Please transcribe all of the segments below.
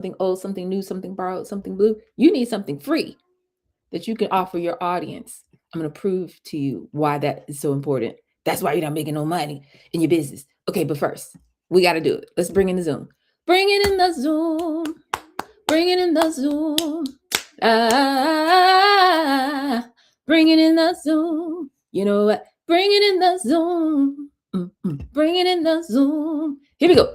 something old, something new, something borrowed, something blue. You need something free that you can offer your audience. I'm going to prove to you why that is so important. That's why you're not making no money in your business. Okay, but first, we got to do it. Let's bring in the Zoom. Bring it in the Zoom. Bring it in the Zoom. Ah, bring it in the Zoom. You know what? Bring it in the Zoom. Bring it in the Zoom. Here we go.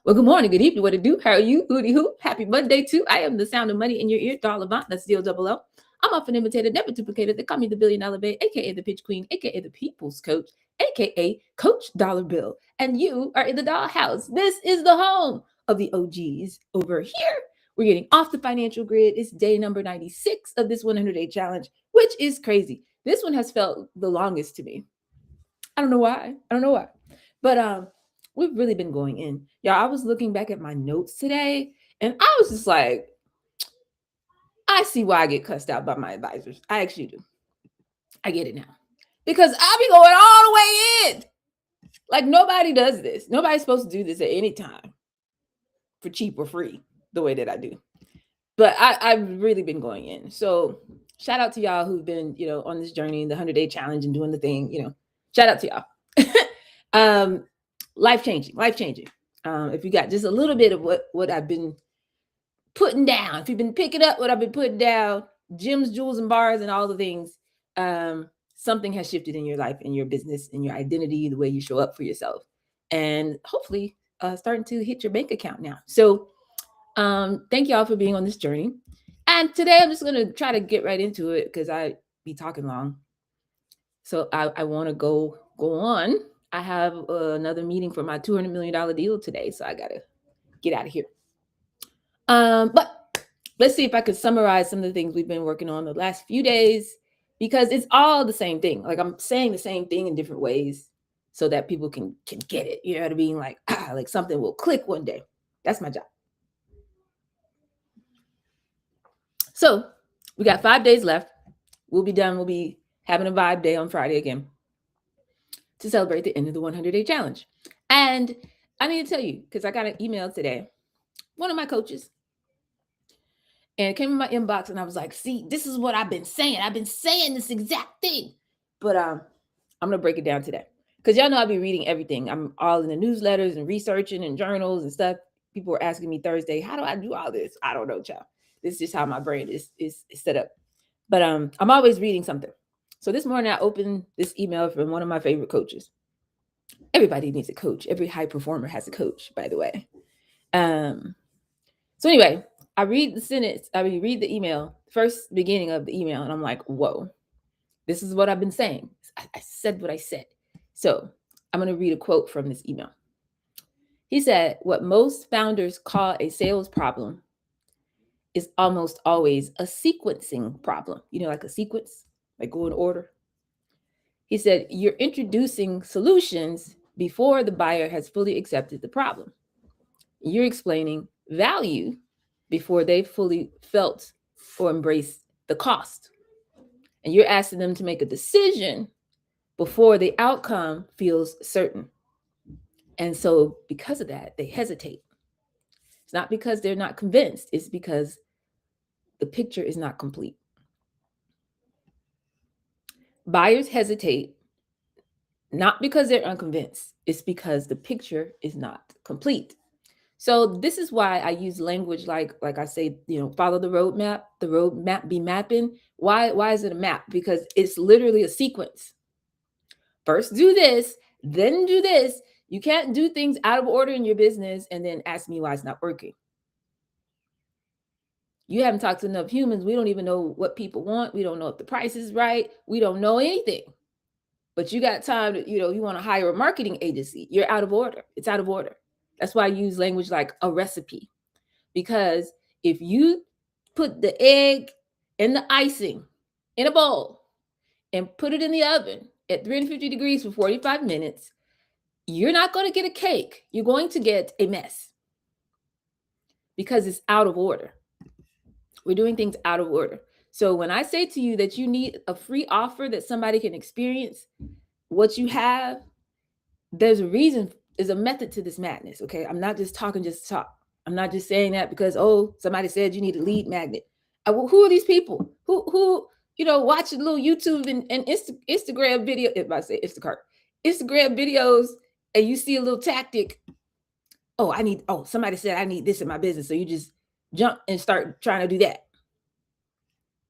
Well, good morning, good evening. What to do? How are you? Hooty hoo. Happy Monday too. I am the sound of money in your ear. Doll Avant. That's D-O-double-L. I'm often imitated, never duplicated. They call me the $1 billion babe, aka the pitch queen, aka the people's coach, aka Coach Dollar Bill. And you are in the dollhouse. This is the home of the OGs over here. We're getting off the financial grid. It's day number 96 of this 100-day challenge, which is crazy. This one has felt the longest to me. I don't know why. But we've really been going in. Y'all, I was looking back at my notes today and I was just like, I see why I get cussed out by my advisors. I actually do. I get it now. Because I'll be going all the way in. Like nobody does this. Nobody's supposed to do this at any time for cheap or free the way that I do. But I've really been going in. So shout out to y'all who've been, on this journey, the 100-day challenge and doing the thing, shout out to y'all. Life changing. If you got just a little bit of what I've been putting down, if you've been picking up what I've been putting down, gyms, jewels, and bars, and all the things, something has shifted in your life, in your business, in your identity, the way you show up for yourself, and hopefully starting to hit your bank account now. So thank y'all for being on this journey. And today I'm just going to try to get right into it because I be talking long. So I want to go on. I have another meeting for my $200 million deal today. So I got to get out of here. But let's see if I could summarize some of the things we've been working on the last few days, because it's all the same thing. Like I'm saying the same thing in different ways so that people can get it. You know what I mean? Like something will click one day. That's my job. So we got 5 days left. We'll be done. We'll be having a vibe day on Friday again to celebrate the end of the 100-day challenge. And I need to tell you, because I got an email today, one of my coaches, and it came in my inbox and I was like, see, this is what I've been saying. I've been saying this exact thing. But I'm going to break it down today. Because y'all know I'll be reading everything. I'm all in the newsletters and researching and journals and stuff. People were asking me Thursday, how do I do all this? I don't know, child. This is just how my brain is set up. But I'm always reading something. So this morning I opened this email from one of my favorite coaches. Everybody needs a coach. Every high performer has a coach, by the way. So anyway, I read the sentence. I read the email, first beginning of the email, and I'm like, whoa, this is what I've been saying. I said what I said. So I'm going to read a quote from this email. He said, what most founders call a sales problem is almost always a sequencing problem. Like a sequence, like go in order. He said, you're introducing solutions before the buyer has fully accepted the problem. You're explaining value before they've fully felt or embraced the cost. And you're asking them to make a decision before the outcome feels certain. And so because of that, they hesitate. It's not because they're not convinced. It's because the picture is not complete. Buyers hesitate not because they're unconvinced. It's because the picture is not complete. So this is why I use language like I say, follow the roadmap be mapping. Why is it a map? Because it's literally a sequence. First do this, then do this. You can't do things out of order in your business and then ask me why it's not working. You haven't talked to enough humans. We don't even know what people want. We don't know if the price is right. We don't know anything. But you got time to, you want to hire a marketing agency. You're out of order. It's out of order. That's why I use language like a recipe. Because if you put the egg and the icing in a bowl and put it in the oven at 350 degrees for 45 minutes, you're not going to get a cake. You're going to get a mess because it's out of order. We're doing things out of order. So when I say to you that you need a free offer that somebody can experience what you have, there's a reason There's a method to this madness. Okay. I'm not just talking just to talk. I'm not just saying that because, oh, somebody said you need a lead magnet. Who are these people? Who, watch a little YouTube and Instagram video. If I say Instagram videos, and you see a little tactic. Somebody said I need this in my business. So you just jump and start trying to do that.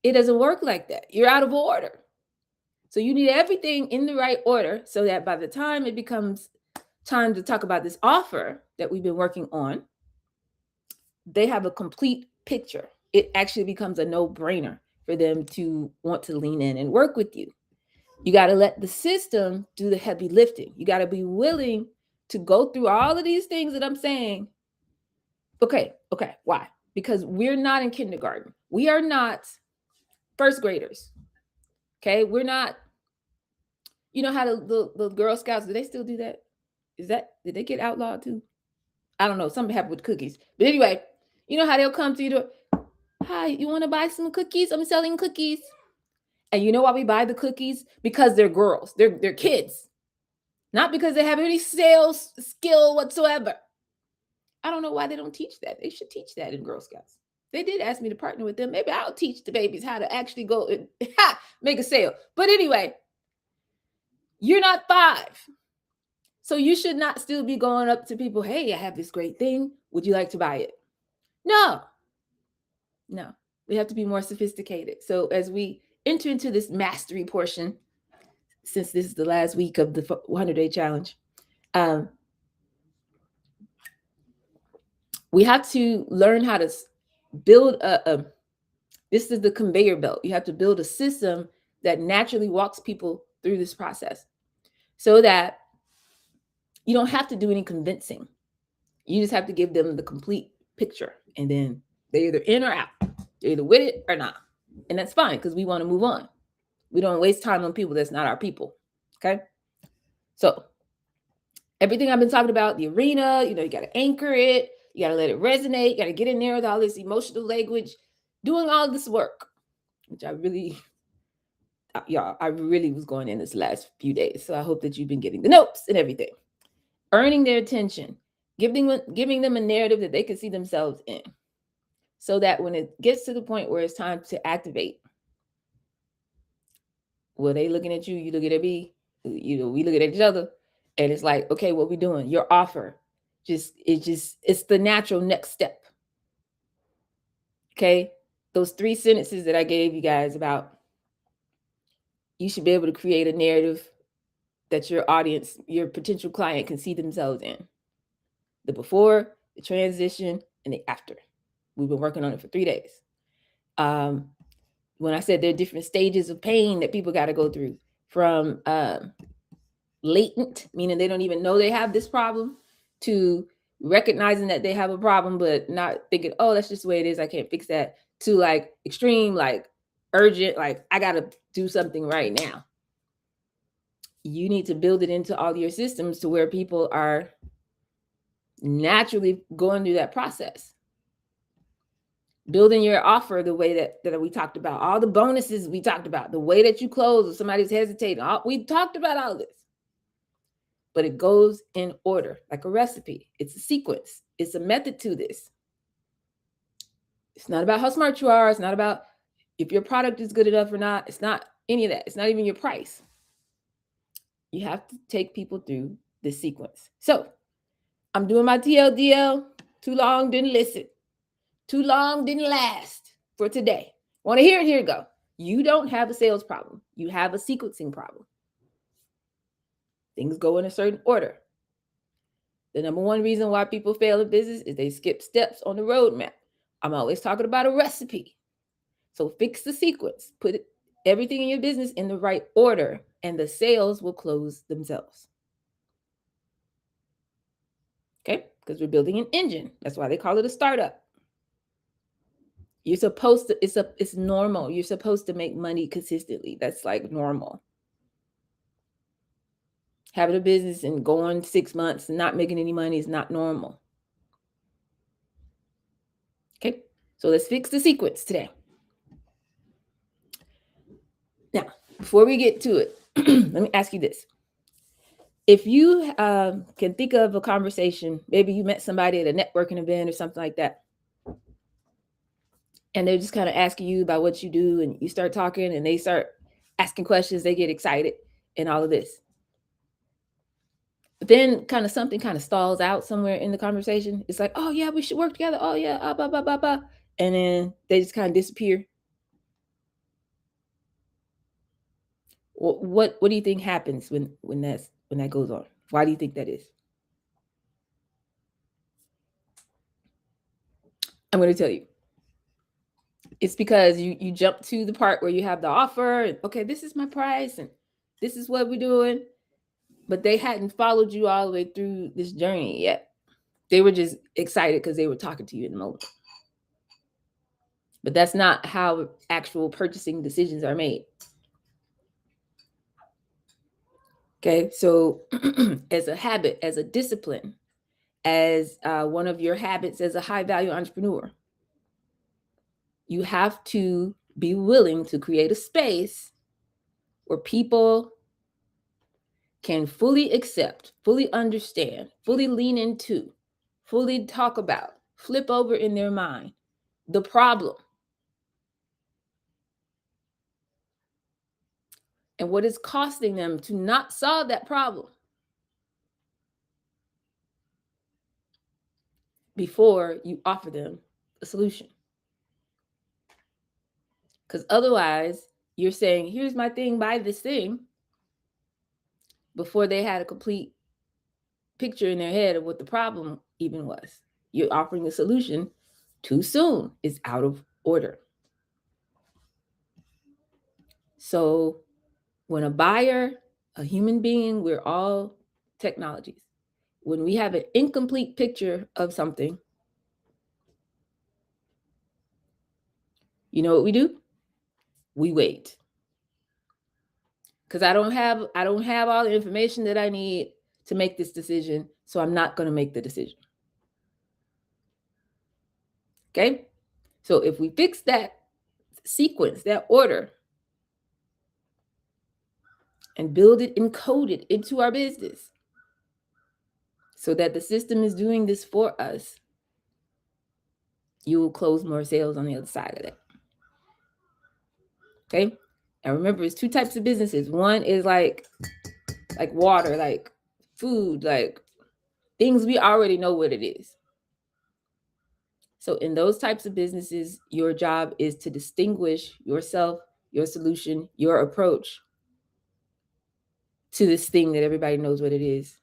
It doesn't work like that. You're out of order. So you need everything in the right order so that by the time it becomes time to talk about this offer that we've been working on, they have a complete picture. It actually becomes a no-brainer for them to want to lean in and work with you. You got to let the system do the heavy lifting. You got to be willing to go through all of these things that I'm saying. Okay. Why? Because we're not in kindergarten. We are not first graders. Okay. We're not, how the Girl Scouts, do they still do that? Did they get outlawed too? I don't know. Something happened with cookies. But anyway, you know how they'll come to you to, hi, you want to buy some cookies? I'm selling cookies. And you know why we buy the cookies? Because they're girls. They're kids. Not because they have any sales skill whatsoever. I don't know why they don't teach that. They should teach that in Girl Scouts. They did ask me to partner with them. Maybe I'll teach the babies how to actually go and make a sale. But anyway, you're not 5. So you should not still be going up to people, hey, I have this great thing. Would you like to buy it? No. We have to be more sophisticated. So as we enter into this mastery portion, since this is the last week of the 100-day challenge, we have to learn how to build this is the conveyor belt. You have to build a system that naturally walks people through this process so that you don't have to do any convincing. You just have to give them the complete picture, and then they're either in or out. They're either with it or not. And that's fine because we want to move on. We don't waste time on people that's not our people. Okay? So everything I've been talking about, the arena, you got to anchor it. You got to let it resonate. You got to get in there with all this emotional language, doing all this work, which I really was going in this last few days. So I hope that you've been getting the notes and everything. Earning their attention, giving them a narrative that they can see themselves in, so that when it gets to the point where it's time to activate, well, they looking at you, you look at me, we look at each other, and it's like, okay, what we doing? Your offer, it's the natural next step. Okay, those 3 sentences that I gave you guys about, you should be able to create a narrative that your audience, your potential client, can see themselves in. The before, the transition, and the after. We've been working on it for 3 days. When I said there are different stages of pain that people got to go through, from latent, meaning they don't even know they have this problem, to recognizing that they have a problem, but not thinking, oh, that's just the way it is, I can't fix that, to like extreme, like urgent, like I got to do something right now. You need to build it into all your systems to where people are naturally going through that process. Building your offer the way that we talked about, all the bonuses we talked about, the way that you close if somebody's hesitating. We talked about all this. But it goes in order, like a recipe. It's a sequence. It's a method to this. It's not about how smart you are. It's not about if your product is good enough or not. It's not any of that. It's not even your price. You have to take people through this sequence. So I'm doing my TLDL. Too long, didn't listen. Too long, didn't last for today. Want to hear it? Here you go. You don't have a sales problem. You have a sequencing problem. Things go in a certain order. The number one reason why people fail in business is they skip steps on the roadmap. I'm always talking about a recipe. So fix the sequence. Put everything in your business in the right order, and the sales will close themselves. Okay? Because we're building an engine. That's why they call it a startup. You're supposed to, it's normal. You're supposed to make money consistently. That's like normal. Having a business and going 6 months and not making any money is not normal. Okay, so let's fix the sequence today. Now, before we get to it, let me ask you this. If you can think of a conversation, maybe you met somebody at a networking event or something like that, and they're just kind of asking you about what you do, and you start talking and they start asking questions, they get excited and all of this. But then kind of something kind of stalls out somewhere in the conversation. It's like, oh yeah, we should work together. Oh yeah, blah, blah, blah, blah. And then they just kind of disappear. What do you think happens when that goes on? Why do you think that is? I'm going to tell you. It's because you jump to the part where you have the offer and okay, this is my price and this is what we're doing, but they hadn't followed you all the way through this journey yet. They were just excited because they were talking to you in the moment. But that's not how actual purchasing decisions are made. Okay, so as a habit, as a discipline, as one of your habits as a high value entrepreneur, you have to be willing to create a space where people can fully accept, fully understand, fully lean into, fully talk about, flip over in their mind the problem and what is costing them to not solve that problem before you offer them a solution. Because otherwise, you're saying, here's my thing, buy this thing, before they had a complete picture in their head of what the problem even was. You're offering a solution too soon. It's out of order. So when a buyer, a human being, we're all technologies. When we have an incomplete picture of something, you know what we do? We wait. Because I don't have all the information that I need to make this decision, so I'm not going to make the decision. Okay? So if we fix that sequence, that order, and build it, encode it into our business so that the system is doing this for us, you will close more sales on the other side of that. Okay? And remember, it's two types of businesses. One is like water, like food, like things we already know what it is. So in those types of businesses, your job is to distinguish yourself, your solution, your approach to this thing that everybody knows what it is.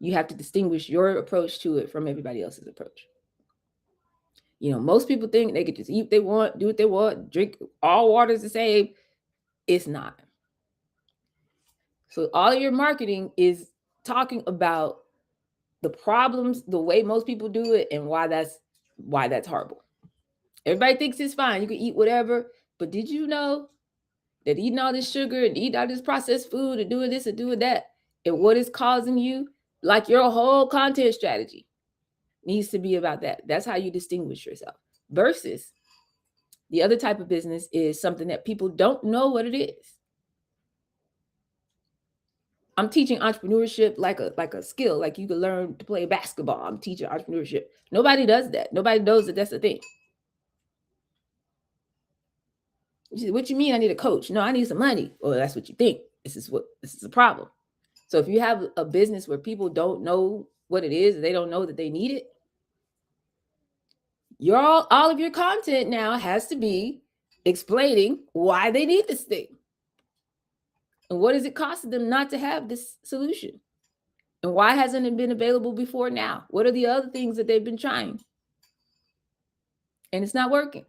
You have to distinguish your approach to it from everybody else's approach. You know, most people think they could just eat what they want, do what they want, drink all waters the same. It's not. So all your marketing is talking about the problems, the way most people do it, and why that's horrible. Everybody thinks it's fine. You can eat whatever, but did you know that eating all this sugar and eating all this processed food and doing this and doing that, and what is causing you, like your whole content strategy needs to be about that. That's how you distinguish yourself. Versus the other type of business is something that people don't know what it is. I'm teaching entrepreneurship like a skill, like you can learn to play basketball. I'm teaching entrepreneurship. Nobody does that. Nobody knows that that's a thing. What you mean I need a coach? No, I need some money. Well, that's what you think. This is a problem. So if you have a business where people don't know what it is, they don't know that they need it, all of your content now has to be explaining why they need this thing. And what is it costing them not to have this solution? And why hasn't it been available before now? What are the other things that they've been trying? And it's not working.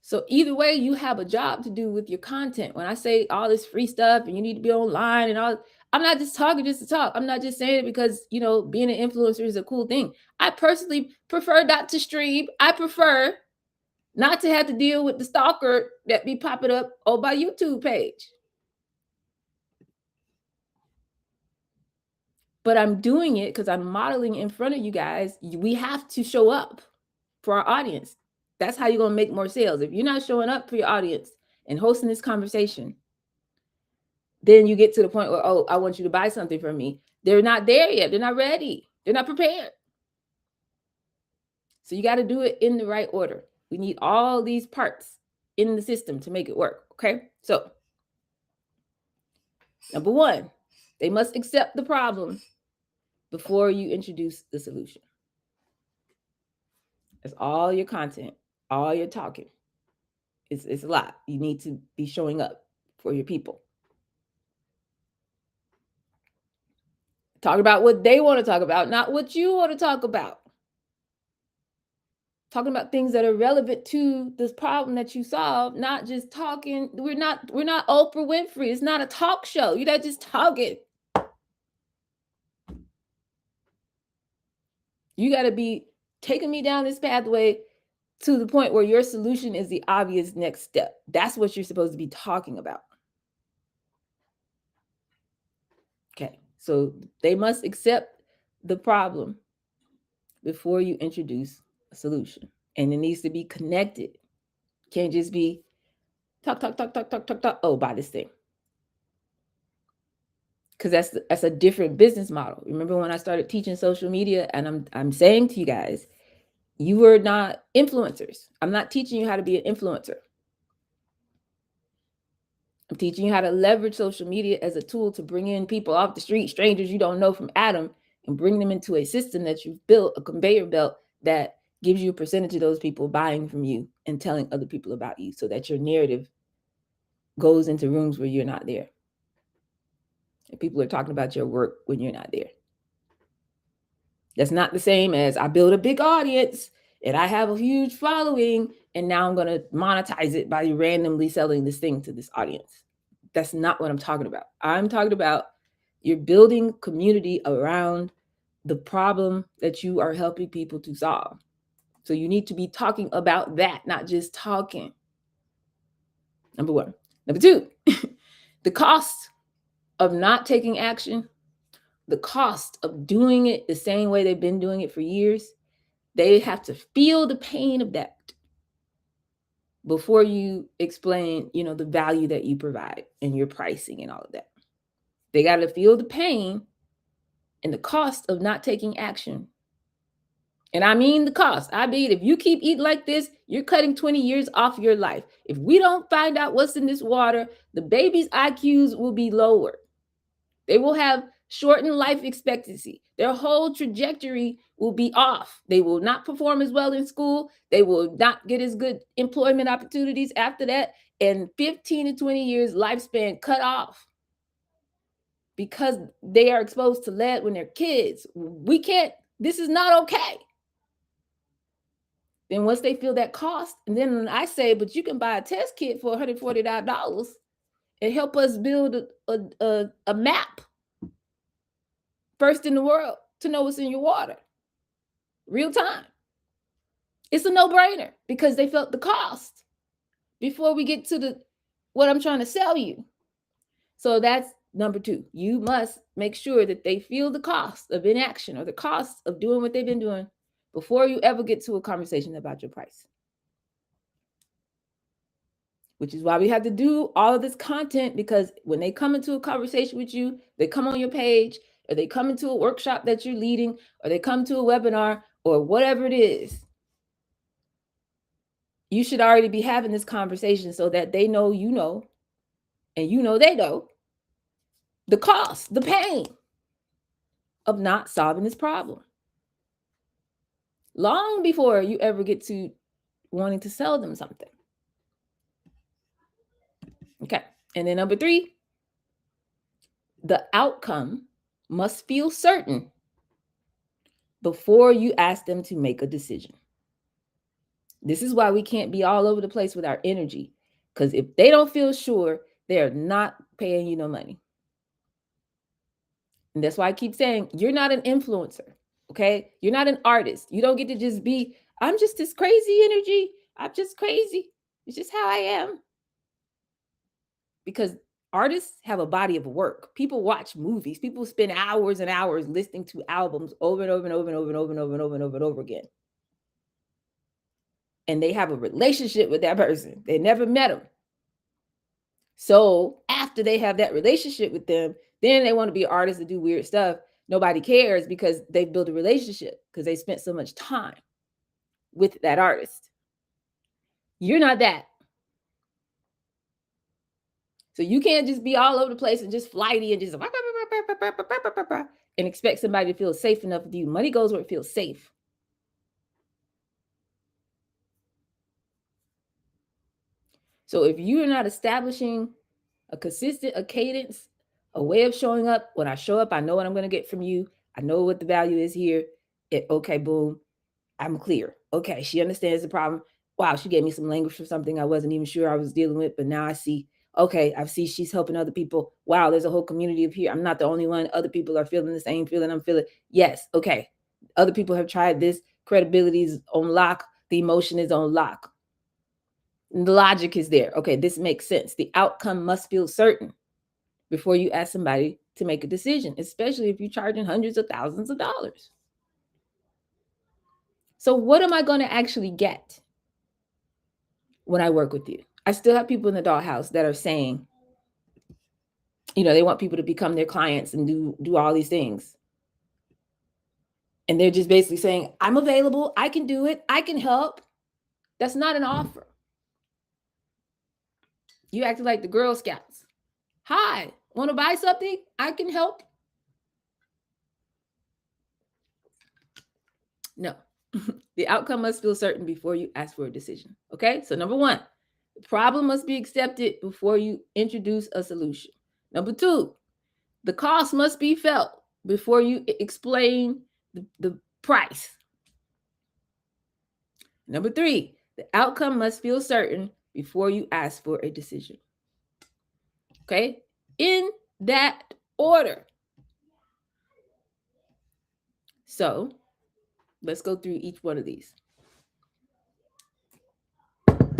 So either way, you have a job to do with your content. When I say all this free stuff and you need to be online and all, I'm not just talking just to talk. I'm not just saying it because, you know, being an influencer is a cool thing. I personally prefer not to stream. I prefer not to have to deal with the stalker that be popping up on my YouTube page. But I'm doing it because I'm modeling in front of you guys. We have to show up for our audience. That's how you're going to make more sales. If you're not showing up for your audience and hosting this conversation, then you get to the point where, oh, I want you to buy something from me. They're not there yet. They're not ready. They're not prepared. So you got to do it in the right order. We need all these parts in the system to make it work. Okay. So, number one, they must accept the problem before you introduce the solution. That's all your content, all your talking. It's a lot. You need to be showing up for your people. Talk about what they want to talk about, not what you want to talk about. Talking about things that are relevant to this problem that you solve, not just talking. We're not Oprah Winfrey. It's not a talk show. You're not just talking. You got to be taking me down this pathway to the point where your solution is the obvious next step. That's what you're supposed to be talking about. Okay, so they must accept the problem before you introduce a solution. And it needs to be connected. Can't just be talk. Oh, buy this thing. Because that's a different business model. Remember when I started teaching social media, and I'm saying to you guys, you are not influencers. I'm not teaching you how to be an influencer. I'm teaching you how to leverage social media as a tool to bring in people off the street, strangers you don't know from Adam, and bring them into a system that you've built, a conveyor belt that gives you a percentage of those people buying from you and telling other people about you, so that your narrative goes into rooms where you're not there. And people are talking about your work when you're not there. That's not the same as I build a big audience and I have a huge following and now I'm going to monetize it by randomly selling this thing to this audience. That's not what I'm talking about. I'm talking about you're building community around the problem that you are helping people to solve. So you need to be talking about that, not just talking. Number one. Number two, the cost of not taking action, the cost of doing it the same way they've been doing it for years, they have to feel the pain of that before you explain, the value that you provide and your pricing and all of that. They got to feel the pain and the cost of not taking action. And I mean the cost. I mean, if you keep eating like this, you're cutting 20 years off your life. If we don't find out what's in this water, the baby's IQs will be lower. They will have shortened life expectancy. Their whole trajectory will be off. They will not perform as well in school. They will not get as good employment opportunities after that. And 15 to 20 years lifespan cut off because they are exposed to lead when they're kids. This is not okay. Then once they feel that cost, and then I say, but you can buy a test kit for $149 and help us build a map, first in the world, to know what's in your water, real time. It's a no-brainer because they felt the cost before we get to what I'm trying to sell you. So that's number two. You must make sure that they feel the cost of inaction or the cost of doing what they've been doing before you ever get to a conversation about your price. Which is why we have to do all of this content, because when they come into a conversation with you, they come on your page, or they come into a workshop that you're leading, or they come to a webinar, or whatever it is, you should already be having this conversation so that they know, and they know the cost, the pain of not solving this problem. Long before you ever get to wanting to sell them something. Okay. And then number three, the outcome must feel certain before you ask them to make a decision. This is why we can't be all over the place with our energy, because if they don't feel sure, they're not paying you no money. And that's why I keep saying, you're not an influencer, okay? You're not an artist. You don't get to just be, I'm just this crazy energy. I'm just crazy. It's just how I am. Because artists have a body of work. People watch movies. People spend hours and hours listening to albums over and over and over and over and over and over and over and over and over again. And they have a relationship with that person. They never met them. So after they have that relationship with them, then they want to be artists to do weird stuff. Nobody cares because they've built a relationship because they spent so much time with that artist. You're not that. So you can't just be all over the place and just flighty and just and expect somebody to feel safe enough with you. Money goes where it feels safe. So if you're not establishing a consistent, a cadence, a way of showing up, when I show up, I know what I'm going to get from you. I know what the value is here. Okay, boom, I'm clear. Okay, she understands the problem. Wow, she gave me some language for something I wasn't even sure I was dealing with, but now I see. Okay, I see she's helping other people. Wow, there's a whole community of here. I'm not the only one. Other people are feeling the same feeling I'm feeling. Yes, okay. Other people have tried this. Credibility is on lock. The emotion is on lock. The logic is there. Okay, this makes sense. The outcome must feel certain before you ask somebody to make a decision, especially if you're charging hundreds of thousands of dollars. So what am I going to actually get when I work with you? I still have people in the dollhouse that are saying, they want people to become their clients and do all these things. And they're just basically saying, I'm available. I can do it. I can help. That's not an offer. You acted like the Girl Scouts. Hi, want to buy something? I can help. No. The outcome must feel certain before you ask for a decision. Okay? So number 1, the problem must be accepted before you introduce a solution. Number 2, the cost must be felt before you explain the price. Number 3, the outcome must feel certain before you ask for a decision. Okay? In that order. So let's go through each one of these.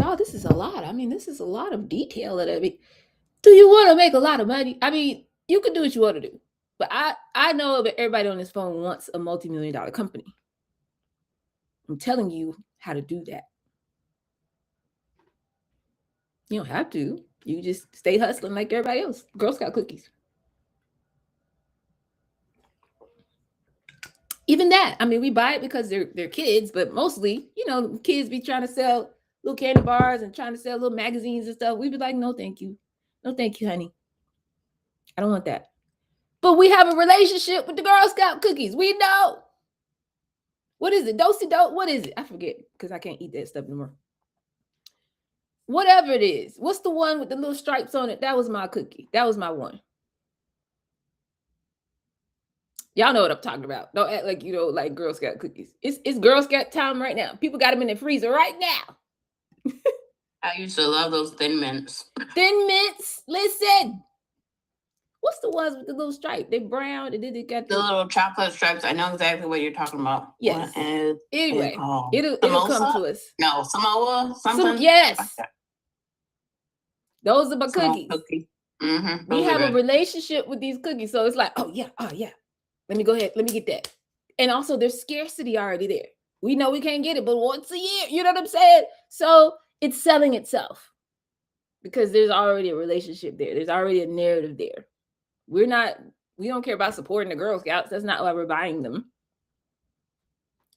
Oh, this is a lot. I mean, this is a lot of detail. Do you want to make a lot of money? I mean, you can do what you want to do. But I know that everybody on this phone wants a multi-million-dollar company. I'm telling you how to do that. You don't have to. You just stay hustling like everybody else. Girl Scout cookies. Even that, I mean, we buy it because they're kids, but mostly, kids be trying to sell little candy bars and trying to sell little magazines and stuff. We be like, no, thank you. No, thank you, honey. I don't want that. But we have a relationship with the Girl Scout cookies. We know. What is it? Do-si-do? What is it? I forget because I can't eat that stuff anymore. Whatever it is. What's the one with the little stripes on it? That was my cookie. That was my one. Y'all know what I'm talking about. Don't act like like Girl Scout cookies. It's Girl Scout time right now. People got them in the freezer right now. I used to love those Thin Mints. Thin Mints. Listen. What's the ones with the little stripe? They brown and then they got the little chocolate stripes. I know exactly what you're talking about. Yes. Anyway, it'll come to us. No, Samoa. Something. Yes. Like those are my cookies. Mm-hmm. We have a relationship with these cookies, so it's like, oh yeah. Let me go ahead. Let me get that. And also, there's scarcity already there. We know we can't get it, but once a year, you know what I'm saying? So it's selling itself because there's already a relationship there. There's already a narrative there. We don't care about supporting the Girl Scouts. That's not why we're buying them.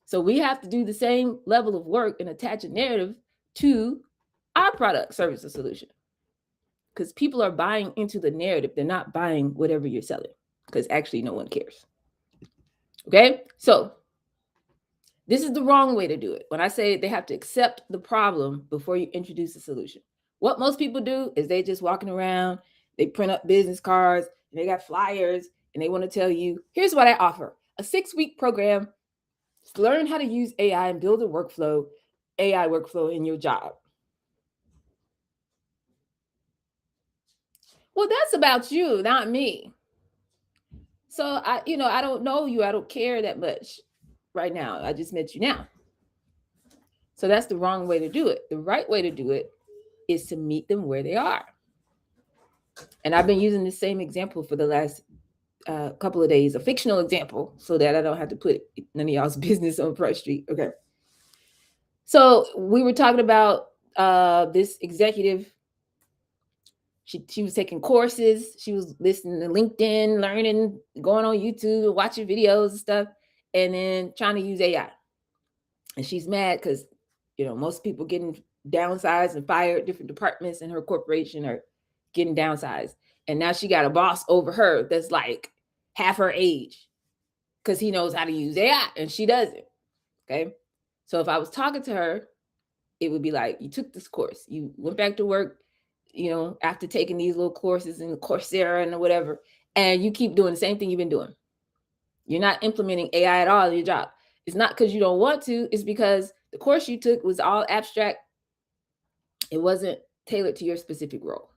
So we have to do the same level of work and attach a narrative to our product, service, or solution. Because people are buying into the narrative. They're not buying whatever you're selling. Because actually no one cares. Okay? So this is the wrong way to do it. When I say they have to accept the problem before you introduce a solution. What most people do is they just walking around, they print up business cards, and they got flyers, and they want to tell you, here's what I offer. A 6-week program to learn how to use AI and build a AI workflow in your job. Well, that's about you, not me. So I don't know you. I don't care that much right now. I just met you now. So that's the wrong way to do it. The right way to do it is to meet them where they are. And I've been using the same example for the last couple of days, a fictional example, so that I don't have to put none of y'all's business on Price Street. Okay. So we were talking about this executive She was taking courses. She was listening to LinkedIn, learning, going on YouTube, watching videos and stuff, and then trying to use AI. And she's mad because, most people getting downsized and fired, different departments in her corporation are getting downsized. And now she got a boss over her that's like half her age because he knows how to use AI and she doesn't. Okay. So if I was talking to her, it would be like, you took this course, you went back to work, after taking these little courses in Coursera and whatever, and you keep doing the same thing you've been doing. You're not implementing AI at all in your job. It's not because you don't want to, it's because the course you took was all abstract. It wasn't tailored to your specific role.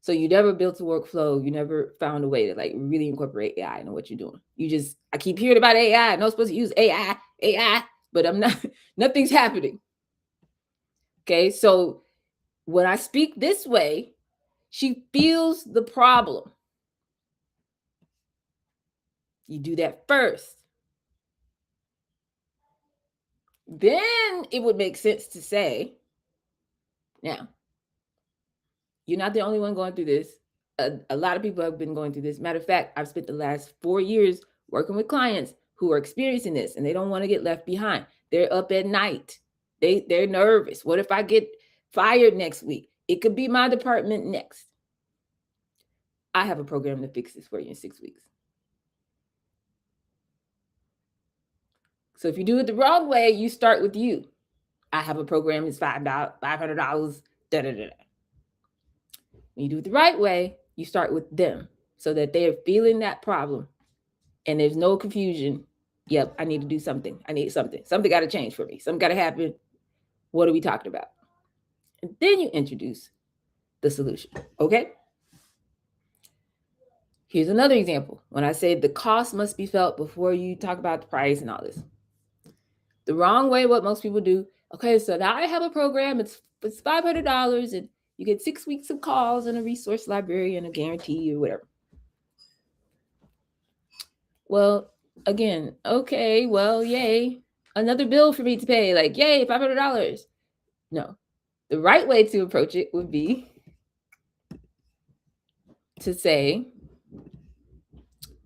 So you never built a workflow. You never found a way to like really incorporate AI into what you're doing. I keep hearing about AI. I'm not supposed to use AI, but I'm not, nothing's happening. Okay. So when I speak this way, she feels the problem. You do that first. Then it would make sense to say, now, you're not the only one going through this. A lot of people have been going through this. Matter of fact, I've spent the last 4 years working with clients who are experiencing this and they don't want to get left behind. They're up at night. They're nervous. What if I get fired next week? It could be my department next. I have a program to fix this for you in 6 weeks. So if you do it the wrong way, you start with you. I have a program that's $500, da da da. When you do it the right way, you start with them so that they're feeling that problem and there's no confusion. Yep, I need to do something. I need something. Something got to change for me. Something got to happen. What are we talking about? And then you introduce the solution. Okay? Here's another example. When I say the cost must be felt before you talk about the price and all this. The wrong way, what most people do, okay, so now I have a program, it's $500 and you get 6 weeks of calls and a resource library and a guarantee or whatever. Well, again, okay, well, yay. Another bill for me to pay, like, yay, $500. No. The right way to approach it would be to say,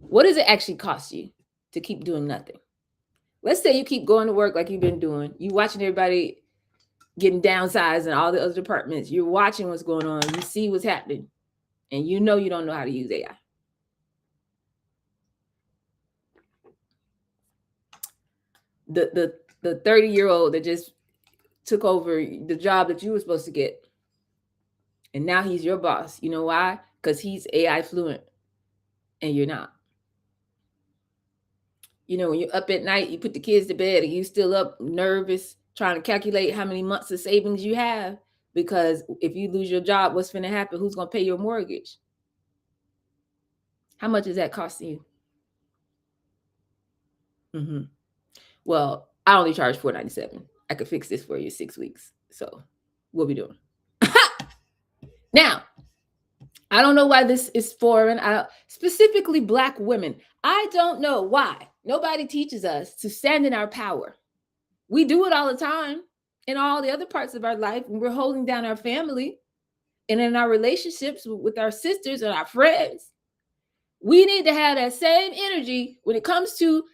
what does it actually cost you to keep doing nothing? Let's say you keep going to work like you've been doing. You watching everybody getting downsized in all the other departments. You're watching what's going on. You see what's happening. And you don't know how to use AI. The 30-year-old that just took over the job that you were supposed to get. And now he's your boss. You know why? Because he's AI fluent and you're not. When you're up at night, you put the kids to bed and you still up nervous, trying to calculate how many months of savings you have. Because if you lose your job, what's going to happen? Who's going to pay your mortgage? How much is that costing you? Mm-hmm. Well, I only charge $497. I could fix this for you in 6 weeks. So what we doing? Now, I don't know why this is foreign. Specifically Black women. I don't know why. Nobody teaches us to stand in our power. We do it all the time in all the other parts of our life when we're holding down our family and in our relationships with our sisters and our friends. We need to have that same energy when it comes to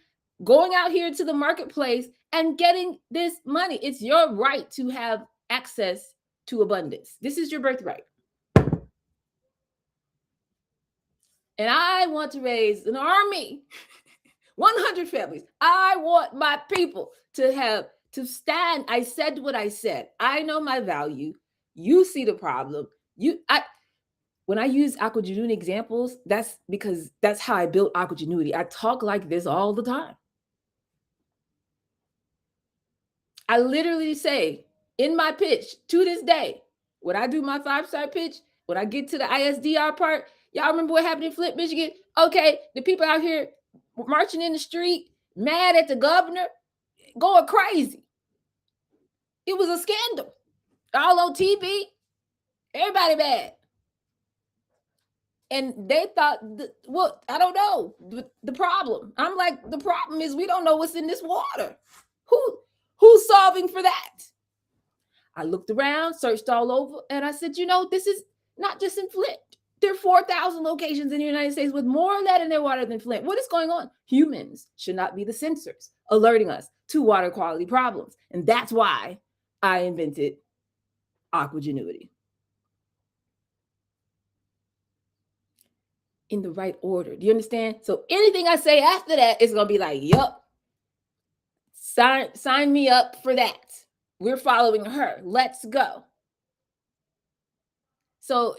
going out here to the marketplace and getting this money. It's your right to have access to abundance. This is your birthright. And I want to raise an army, 100 families. I want my people to stand. I said what I said. I know my value. You see the problem. When I use Aquagenuity examples, that's because that's how I built Aquagenuity. I talk like this all the time. I literally say in my pitch to this day, when I do my 5-star pitch, when I get to the ISDR part, y'all remember what happened in Flint, Michigan? Okay, the people out here marching in the street, mad at the governor, going crazy. It was a scandal. All on TV, everybody mad. And they thought, I don't know, the problem. I'm like, the problem is we don't know what's in this water. Who's solving for that? I looked around, searched all over, and I said, this is not just in Flint. There are 4,000 locations in the United States with more lead in their water than Flint. What is going on? Humans should not be the sensors alerting us to water quality problems. And that's why I invented Aquagenuity. In the right order. Do you understand? So anything I say after that is going to be like, yup, sign me up for that. We're following her. Let's go. So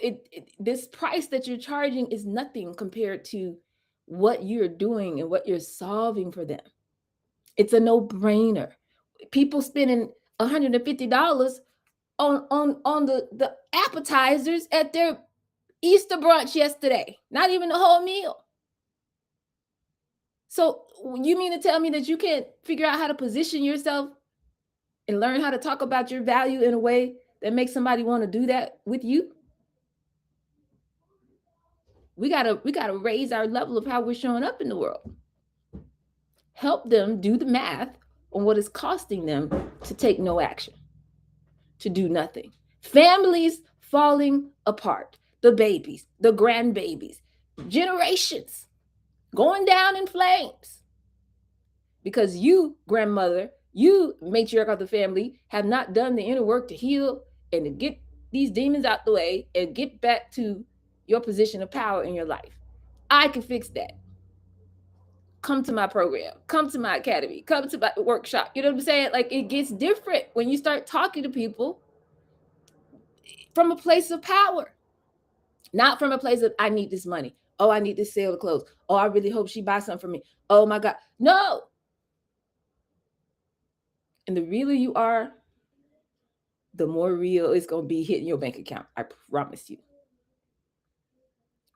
this price that you're charging is nothing compared to what you're doing and what you're solving for them. It's a no-brainer. People spending $150 on the appetizers at their Easter brunch yesterday. Not even the whole meal. So you mean to tell me that you can't figure out how to position yourself and learn how to talk about your value in a way that makes somebody want to do that with you? We gotta raise our level of how we're showing up in the world. Help them do the math on what it's costing them to take no action, to do nothing. Families falling apart, the babies, the grandbabies, generations going down in flames because you, grandmother, you, matriarch of the family, have not done the inner work to heal and to get these demons out the way and get back to your position of power in your life. I can fix that. Come to my program, come to my academy, come to my workshop. You know what I'm saying? Like, it gets different when you start talking to people from a place of power, not from a place of, I need this money. Oh, I need this sale to close. Oh, I really hope she buys something for me. Oh my God. No. And the realer you are, the more real it's going to be hitting your bank account. I promise you.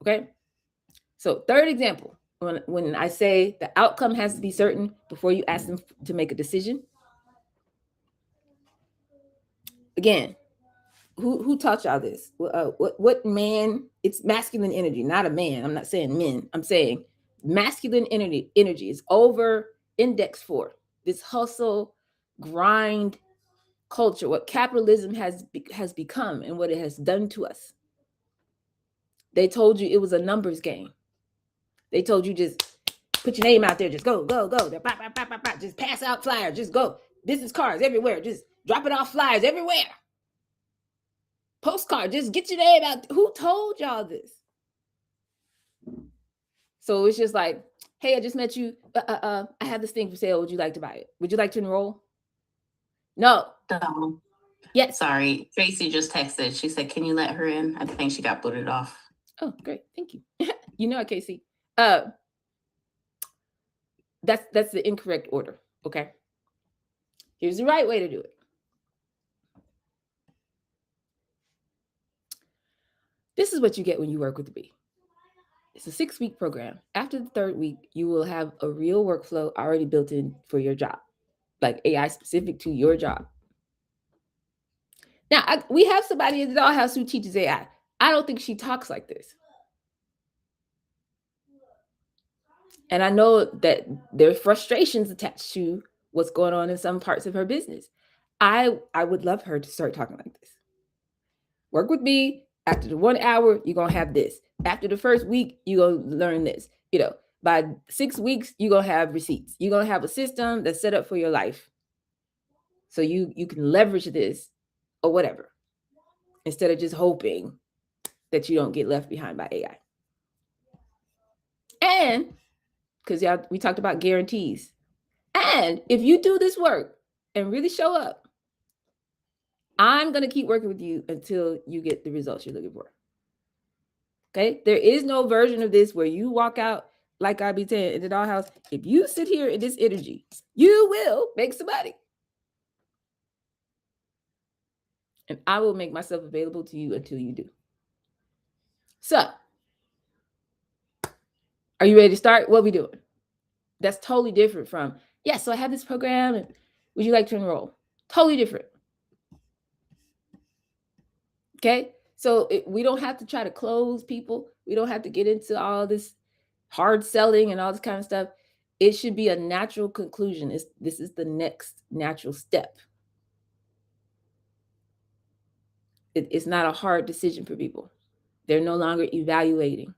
Okay. So third example, when I say the outcome has to be certain before you ask them to make a decision. Again, who taught y'all this? What man? It's masculine energy, not a man. I'm not saying men. I'm saying masculine energy is over indexed for this hustle, grind culture, what capitalism has become and what it has done to us. They told you it was a numbers game. They told you just put your name out there, just go. Just pass out flyers, just go. Business cards everywhere, just dropping off flyers everywhere. Postcard, just get your name out. Who told y'all this? So it's just like, hey, I just met you. I have this thing for sale. Would you like to buy it? Would you like to enroll? No. Yes. Sorry. Tracy just texted. She said, can you let her in? I think she got booted off. Oh, great. Thank you. You know, Casey. That's the incorrect order. Okay. Here's the right way to do it. This is what you get when you work with the bee. It's a 6-week program. After the 3rd week, you will have a real workflow already built in for your job, like AI specific to your job. Now, we have somebody in the dollhouse who teaches AI. I don't think she talks like this. And I know that there are frustrations attached to what's going on in some parts of her business. I would love her to start talking like this. Work with me. After the 1 hour, you're going to have this. After the 1st week, you're going to learn this. You know, by 6 weeks, you're going to have receipts. You're going to have a system that's set up for your life. So you can leverage this or whatever, instead of just hoping that you don't get left behind by AI. And because we talked about guarantees. And if you do this work and really show up, I'm going to keep working with you until you get the results you're looking for. Okay? There is no version of this where you walk out like I be saying in the dollhouse. If you sit here in this energy, you will make some money. And I will make myself available to you until you do. So, are you ready to start? What are we doing? That's totally different from, so I have this program and would you like to enroll? Totally different. Okay? So we don't have to try to close people. We don't have to get into all this hard selling and all this kind of stuff. It should be a natural conclusion. This is the next natural step. It's not a hard decision for people. They're no longer evaluating.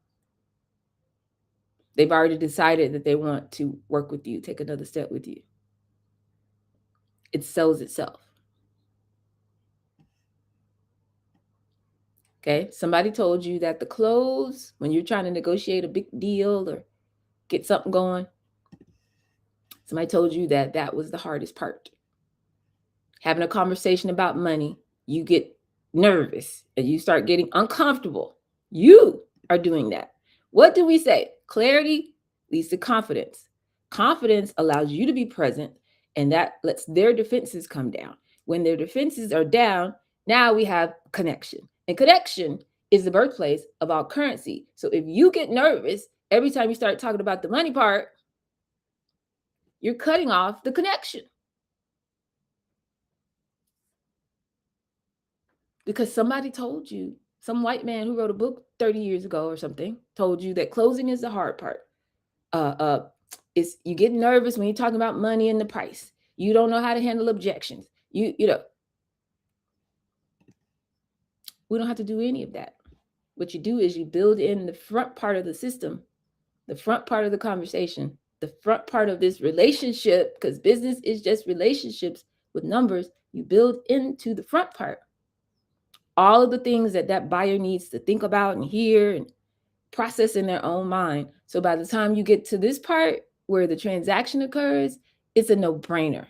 They've already decided that they want to work with you, take another step with you. It sells itself. Okay. Somebody told you that the close, when you're trying to negotiate a big deal or get something going, somebody told you that that was the hardest part. Having a conversation about money, you get nervous and you start getting uncomfortable. You are doing that. What do we say? Clarity leads to confidence. Confidence allows you to be present, and that lets their defenses come down. When their defenses are down, now we have connection. And connection is the birthplace of all currency. So if you get nervous every time you start talking about the money part, you're cutting off the connection. Because somebody told you, some white man who wrote a book 30 years ago or something, told you that closing is the hard part. It's you get nervous when you're talking about money and the price. You don't know how to handle objections. You know, we don't have to do any of that. What you do is you build in the front part of the system, the front part of the conversation, the front part of this relationship, because business is just relationships with numbers. You build into the front part all of the things that that buyer needs to think about and hear and process in their own mind. So by the time you get to this part where the transaction occurs, it's a no-brainer.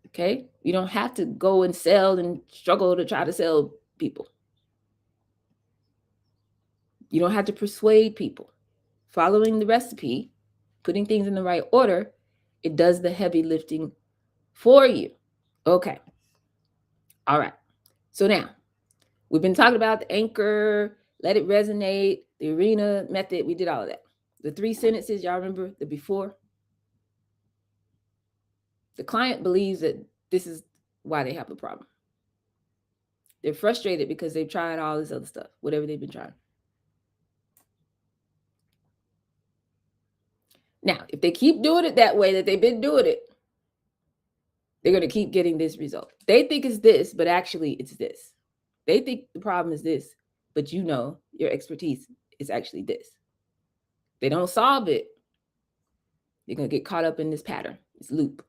Okay? You don't have to go and sell and struggle to try to sell people. You don't have to persuade people. Following the recipe, putting things in the right order, it does the heavy lifting for you. Okay. All right. So now, we've been talking about the anchor, let it resonate, the arena method. We did all of that. The 3 sentences, y'all remember the before? The client believes that this is why they have a problem. They're frustrated because they've tried all this other stuff, whatever they've been trying. Now, if they keep doing it that way that they've been doing it, they're going to keep getting this result. They think it's this, but actually it's this. They think the problem is this, but you know your expertise is actually this. They don't solve it, they're going to get caught up in this pattern, this loop.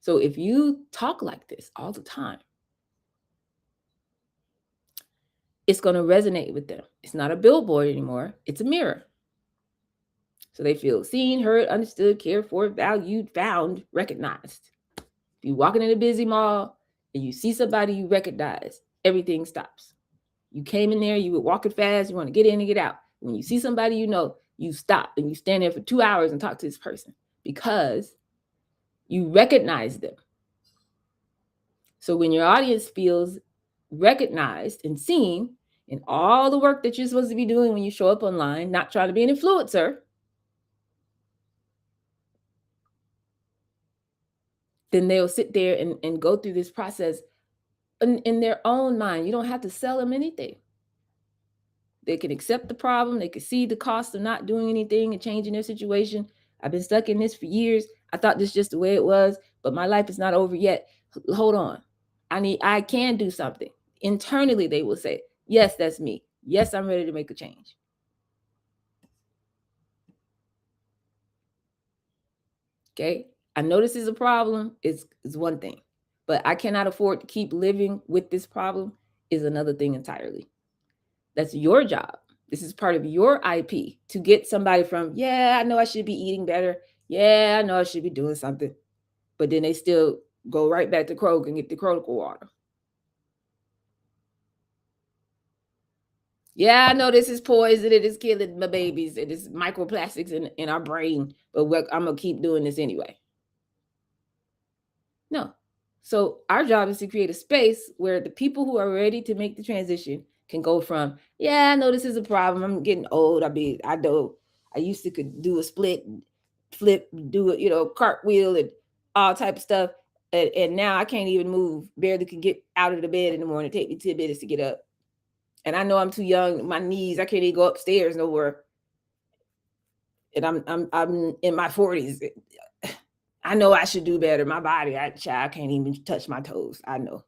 So if you talk like this all the time, it's going to resonate with them. It's not a billboard anymore. It's a mirror. So they feel seen, heard, understood, cared for, valued, found, recognized. If you're walking in a busy mall and you see somebody you recognize, everything stops. You came in there, you were walking fast, you want to get in and get out. When you see somebody you know, you stop and you stand there for 2 hours and talk to this person because you recognize them. So when your audience feels recognized and seen in all the work that you're supposed to be doing when you show up online, not trying to be an influencer, then they'll sit there and go through this process in their own mind. You don't have to sell them anything. They can accept the problem. They can see the cost of not doing anything and changing their situation. I've been stuck in this for years. I thought this is just the way it was, but my life is not over yet. Hold on. I can do something. Internally, they will say, yes, that's me. Yes, I'm ready to make a change. Okay. I know this is a problem is one thing, but I cannot afford to keep living with this problem is another thing entirely. That's your job. This is part of your IP to get somebody from, yeah, I know I should be eating better. Yeah, I know I should be doing something. But then they still go right back to Kroger and get the Kroger water. Yeah, I know this is poison. It is killing my babies. It is microplastics in our brain. But I'm going to keep doing this anyway. No. So our job is to create a space where the people who are ready to make the transition can go from, yeah, I know this is a problem. I'm getting old. I used to could do a split, flip, do a, cartwheel and all type of stuff. And now I can't even move, barely can get out of the bed in the morning. Take me 10 minutes to get up. And I know I'm too young. My knees, I can't even go upstairs nowhere. And I'm in my 40s. I know I should do better. My body, I can't even touch my toes. I know.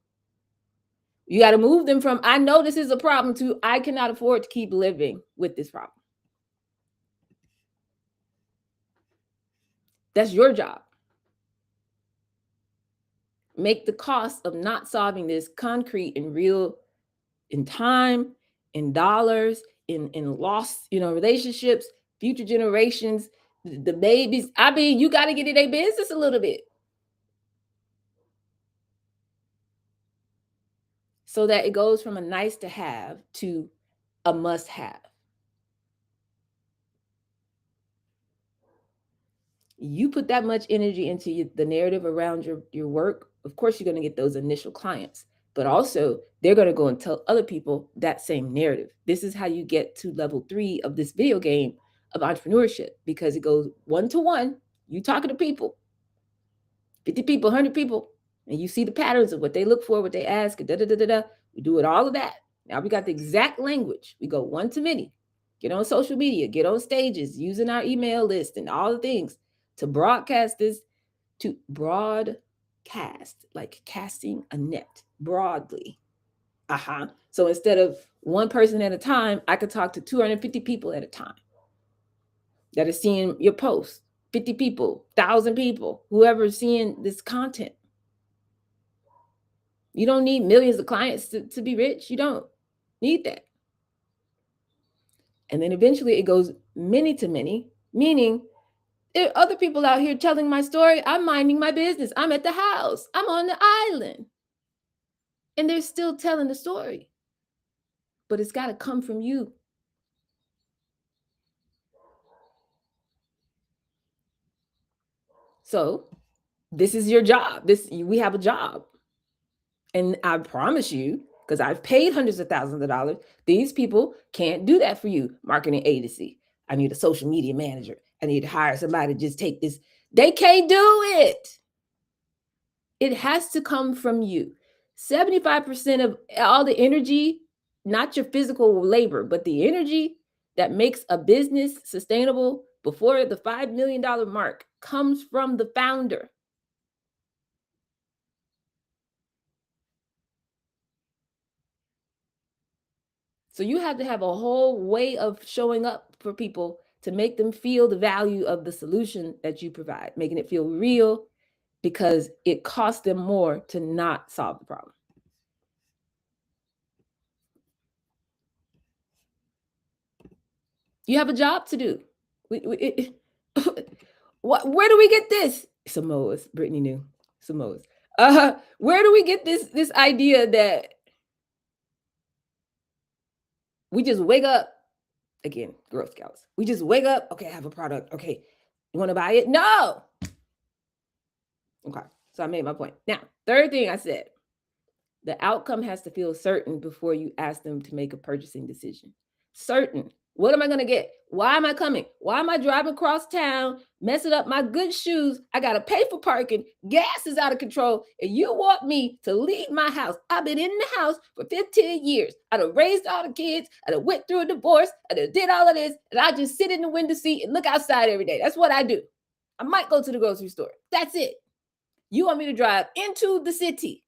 You got to move them from, I know this is a problem, to, I cannot afford to keep living with this problem. That's your job. Make the cost of not solving this concrete and real, in time, in dollars, in lost, relationships, future generations, the babies. I mean, you got to get in a business a little bit so that it goes from a nice to have to a must have. You put that much energy into the narrative around your work, of course you're going to get those initial clients, but also they're going to go and tell other people that same narrative. This is how you get to level 3 of this video game of entrepreneurship, because it goes 1-to-1. You talking to people, 50 people, 100 people, and you see the patterns of what they look for, what they ask, We do it, all of that. Now we got the exact language. We go 1-to-many. Get on social media, get on stages, using our email list and all the things to broadcast this, to broadcast, like casting a net broadly. So instead of one person at a time, I could talk to 250 people at a time that are seeing your post. 50 people, 1,000 people, whoever's seeing this content. You don't need millions of clients to be rich. You don't need that. And then eventually it goes many to many, meaning there are other people out here telling my story. I'm minding my business. I'm at the house. I'm on the island. And they're still telling the story. But it's got to come from you. So this is your job. We have a job. And I promise you, because I've paid hundreds of thousands of dollars, these people can't do that for you. Marketing agency. I need a social media manager. I need to hire somebody to just take this. They can't do it. It has to come from you. 75% of all the energy, not your physical labor, but the energy that makes a business sustainable before the $5 million mark comes from the founder. So you have to have a whole way of showing up for people to make them feel the value of the solution that you provide, making it feel real, because it costs them more to not solve the problem. You have a job to do. Where do we get this? Samoas. Brittany knew. Samoas. Where do we get this idea that we just wake up? Again, Girl Scouts. We just wake up. Okay, I have a product. Okay, you want to buy it? No. Okay, so I made my point. Now, third thing I said, the outcome has to feel certain before you ask them to make a purchasing decision. Certain. What am I going to get? Why am I coming? Why am I driving across town, messing up my good shoes? I got to pay for parking. Gas is out of control. And you want me to leave my house? I've been in the house for 15 years. I done raised all the kids. I done went through a divorce. I done did all of this. And I just sit in the window seat and look outside every day. That's what I do. I might go to the grocery store. That's it. You want me to drive into the city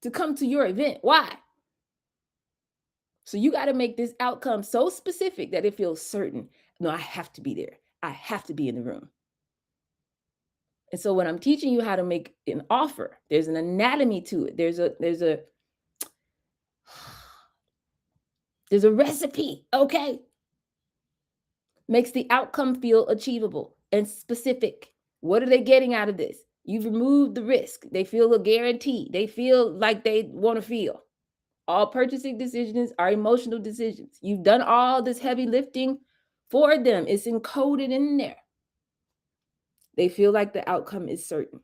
to come to your event? Why? So you got to make this outcome so specific that it feels certain. No, I have to be there. I have to be in the room. And so when I'm teaching you how to make an offer, there's an anatomy to it. There's a recipe, okay? Makes the outcome feel achievable and specific. What are they getting out of this? You've removed the risk. They feel a guarantee. They feel like they want to feel. All purchasing decisions are emotional decisions. You've done all this heavy lifting for them. It's encoded in there. They feel like the outcome is certain.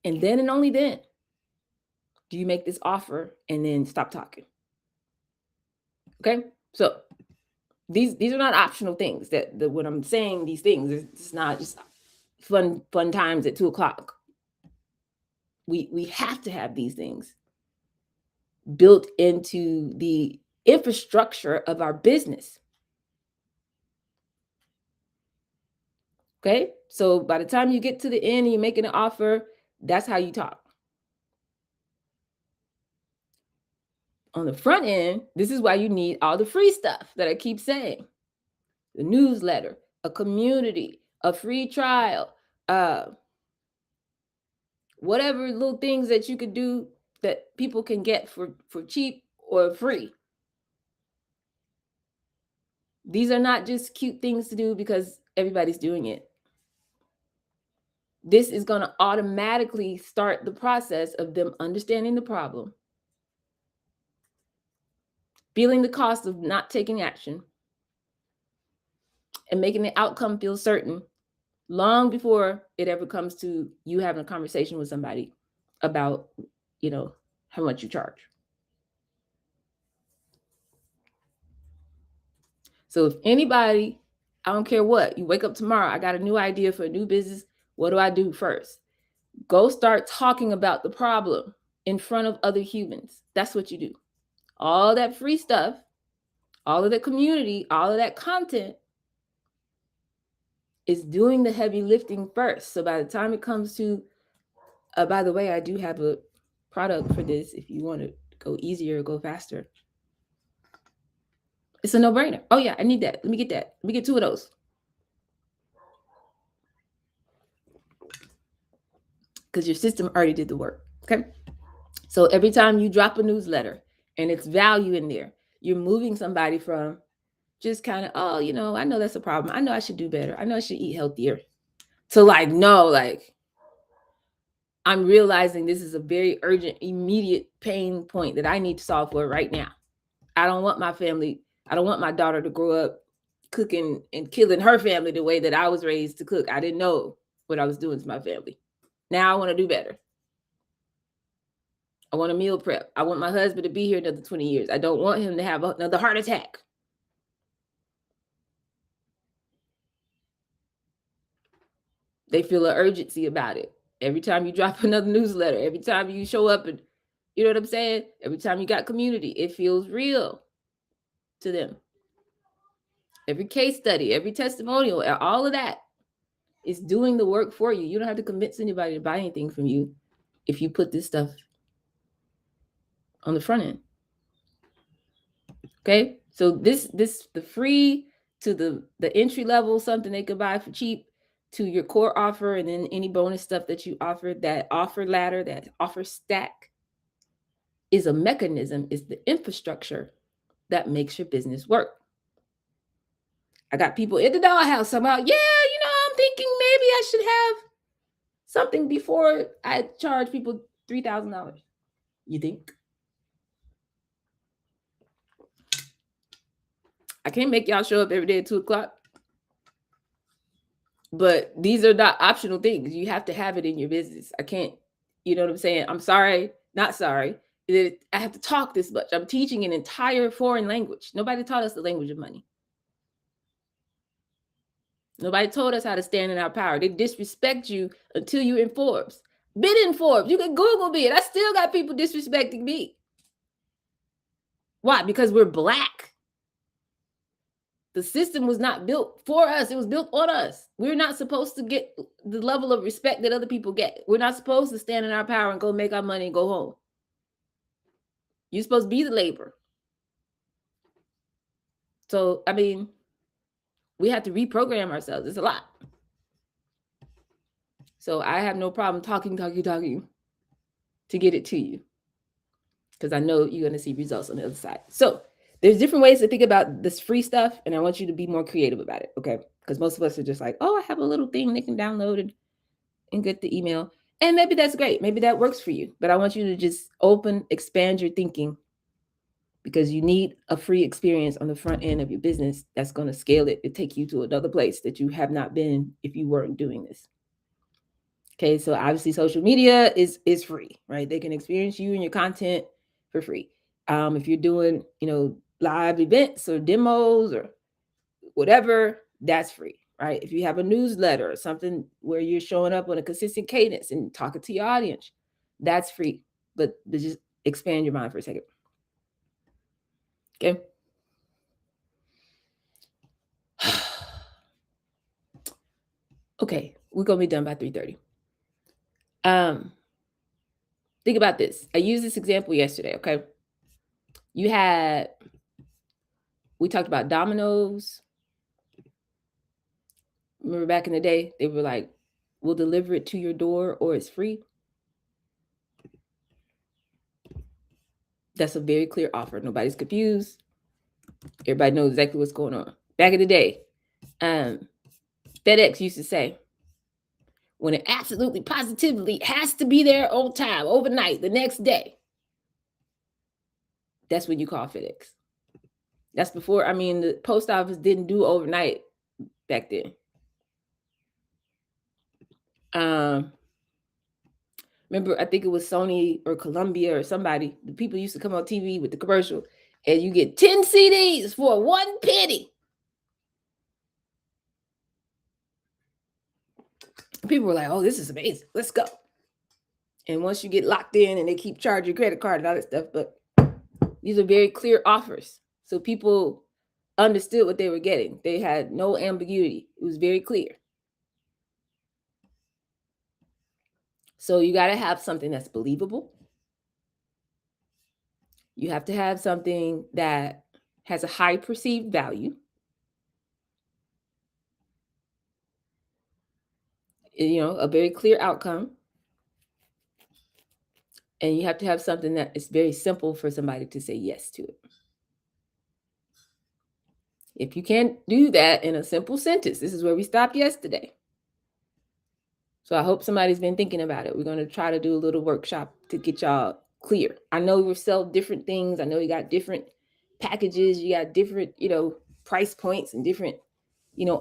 And then and only then do you make this offer and then stop talking. Okay? So these are not optional things that when I'm saying these things, it's not just fun times at 2:00. We have to have these things built into the infrastructure of our business. Okay, so by the time you get to the end and you're making an offer, That's how you talk. On the front end, this is why you need all the free stuff that I keep saying. The newsletter, a community, a free trial, whatever little things that you could do that people can get for cheap or free. These are not just cute things to do because everybody's doing it. This is going to automatically start the process of them understanding the problem, feeling the cost of not taking action, and making the outcome feel certain long before it ever comes to you having a conversation with somebody about, how much you charge. So if anybody, I don't care what, you wake up tomorrow, I got a new idea for a new business. What do I do first? Go start talking about the problem in front of other humans. That's what you do. All that free stuff, all of the community, all of that content is doing the heavy lifting first. So by the time it comes to, by the way, I do have a product for this if you want to go easier or go faster. It's a no-brainer. Oh yeah, I need that. Let me get that. Let me get 2 of those. Because your system already did the work. Okay. So every time you drop a newsletter and it's value in there, you're moving somebody from just kind of, oh, I know that's a problem. I know I should do better. I know I should eat healthier. To no, I'm realizing this is a very urgent, immediate pain point that I need to solve for right now. I don't want my daughter to grow up cooking and killing her family the way that I was raised to cook. I didn't know what I was doing to my family. Now I want to do better. I want a meal prep. I want my husband to be here another 20 years. I don't want him to have another heart attack. They feel an urgency about it. Every time you drop another newsletter, every time you show up and, you know what I'm saying? Every time you got community, it feels real to them. Every case study, every testimonial, all of that is doing the work for you. You don't have to convince anybody to buy anything from you if you put this stuff on the front end. Okay? So this the free to the entry level, something they could buy for cheap, to your core offer, and then any bonus stuff that you offer, that offer ladder, that offer stack is a mechanism, is the infrastructure that makes your business work. I got people in the dollhouse somehow. Yeah, I'm thinking maybe I should have something before I charge people $3,000. You think? I can't make y'all show up every day at 2:00. But these are not optional things. You have to have it in your business. I can't, you know what I'm saying? I'm sorry, not sorry. I have to talk this much. I'm teaching an entire foreign language. Nobody taught us the language of money. Nobody told us how to stand in our power. They disrespect you until you're in Forbes. Been in Forbes. You can Google me, and I still got people disrespecting me. Why? Because we're Black. The system was not built for us. It was built on us. We're not supposed to get the level of respect that other people get. We're not supposed to stand in our power and go make our money and go home. You're supposed to be the labor. So, we have to reprogram ourselves. It's a lot. So I have no problem talking to get it to you, because I know you're going to see results on the other side. So there's different ways to think about this free stuff, and I want you to be more creative about it, okay? Because most of us are just like, oh, I have a little thing they can download and get the email. And maybe that's great. Maybe that works for you. But I want you to just expand your thinking, because you need a free experience on the front end of your business that's going to scale it and take you to another place that you have not been if you weren't doing this. Okay, so obviously social media is free, right? They can experience you and your content for free. If you're doing, live events or demos or whatever, that's free, right? If you have a newsletter or something where you're showing up on a consistent cadence and talking to your audience, that's free. But just expand your mind for a second. Okay. Okay, we're gonna be done by 3:30. Think about this. I used this example yesterday, okay? We talked about Domino's. Remember back in the day, they were like, we'll deliver it to your door or it's free. That's a very clear offer. Nobody's confused. Everybody knows exactly what's going on. Back in the day, FedEx used to say, when it absolutely positively has to be there on time, overnight, the next day, that's when you call FedEx. That's before, the post office didn't do overnight back then. Remember, I think it was Sony or Columbia or somebody. The people used to come on TV with the commercial, and you get 10 CDs for 1 penny. People were like, oh, this is amazing. Let's go. And once you get locked in and they keep charging your credit card and all that stuff, but these are very clear offers. So people understood what they were getting. They had no ambiguity. It was very clear. So you got to have something that's believable. You have to have something that has a high perceived value. A very clear outcome. And you have to have something that is very simple for somebody to say yes to it. If you can't do that in a simple sentence, this is where we stopped yesterday. So I hope somebody's been thinking about it. We're going to try to do a little workshop to get y'all clear. I know we sell different things. I know you got different packages. You got different, price points and different,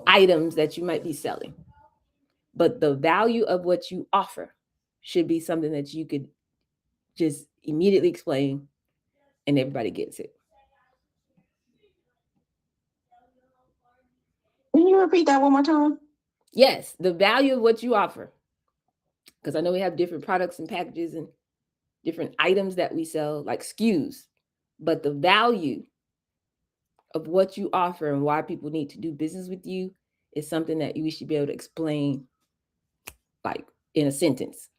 items that you might be selling. But the value of what you offer should be something that you could just immediately explain and everybody gets it. Can you repeat that one more time? Yes, the value of what you offer. Because I know we have different products and packages and different items that we sell, like SKUs. But the value of what you offer and why people need to do business with you is something that you should be able to explain, like in a sentence.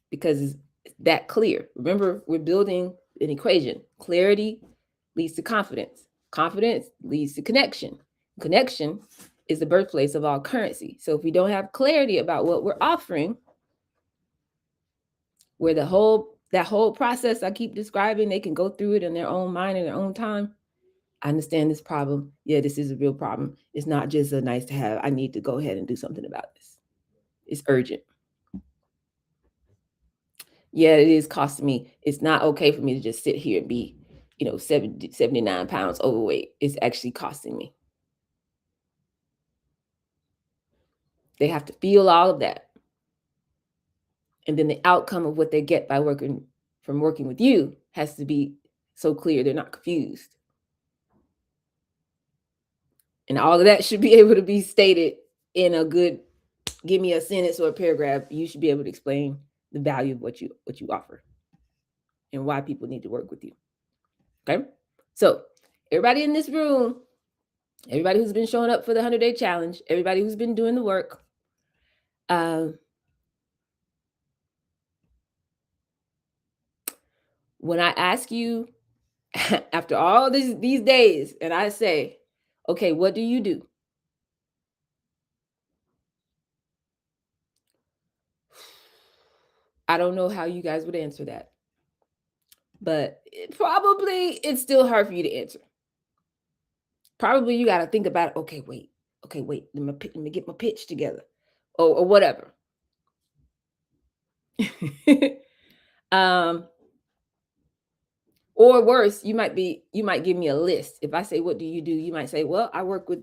Because it's that clear. Remember, we're building an equation. Clarity leads to confidence. Confidence leads to connection. Connection is the birthplace of all currency. So if we don't have clarity about what we're offering, where that whole process I keep describing, they can go through it in their own mind in their own time. I understand this problem. Yeah, this is a real problem. It's not just a nice to have. I need to go ahead and do something about this. It's urgent. Yeah, it is costing me. It's not okay for me to just sit here and be, 79 pounds overweight. It's actually costing me. They have to feel all of that. And then the outcome of what they get by working with you has to be so clear they're not confused. And all of that should be able to be stated in a good, give me a sentence or a paragraph. You should be able to explain the value of what you offer and why people need to work with you. Okay? So everybody in this room, everybody who's been showing up for the 100-day challenge, everybody who's been doing the work, when I ask you after all these days and I say, okay, what do you do? I don't know how you guys would answer that, but it's still hard for you to answer. Probably you got to think about, okay, wait, let me get my pitch together or whatever. Or worse, you might give me a list. If I say, what do? You might say, well, I work with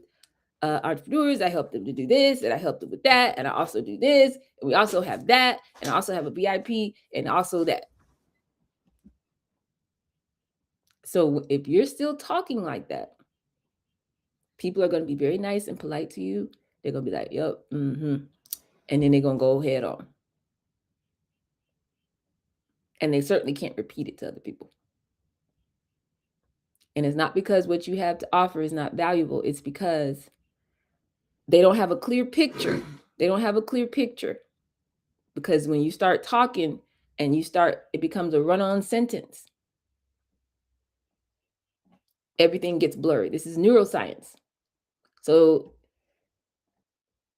entrepreneurs. I help them to do this, and I help them with that, and I also do this, and we also have that, and I also have a VIP, and also that. So if you're still talking like that, people are going to be very nice and polite to you. They're going to be like, yep, mm-hmm. And then they're going to go head on. And they certainly can't repeat it to other people. And it's not because what you have to offer is not valuable. It's because they don't have a clear picture. They don't have a clear picture Because when you start talking and it becomes a run-on sentence, everything gets blurry. This is neuroscience. So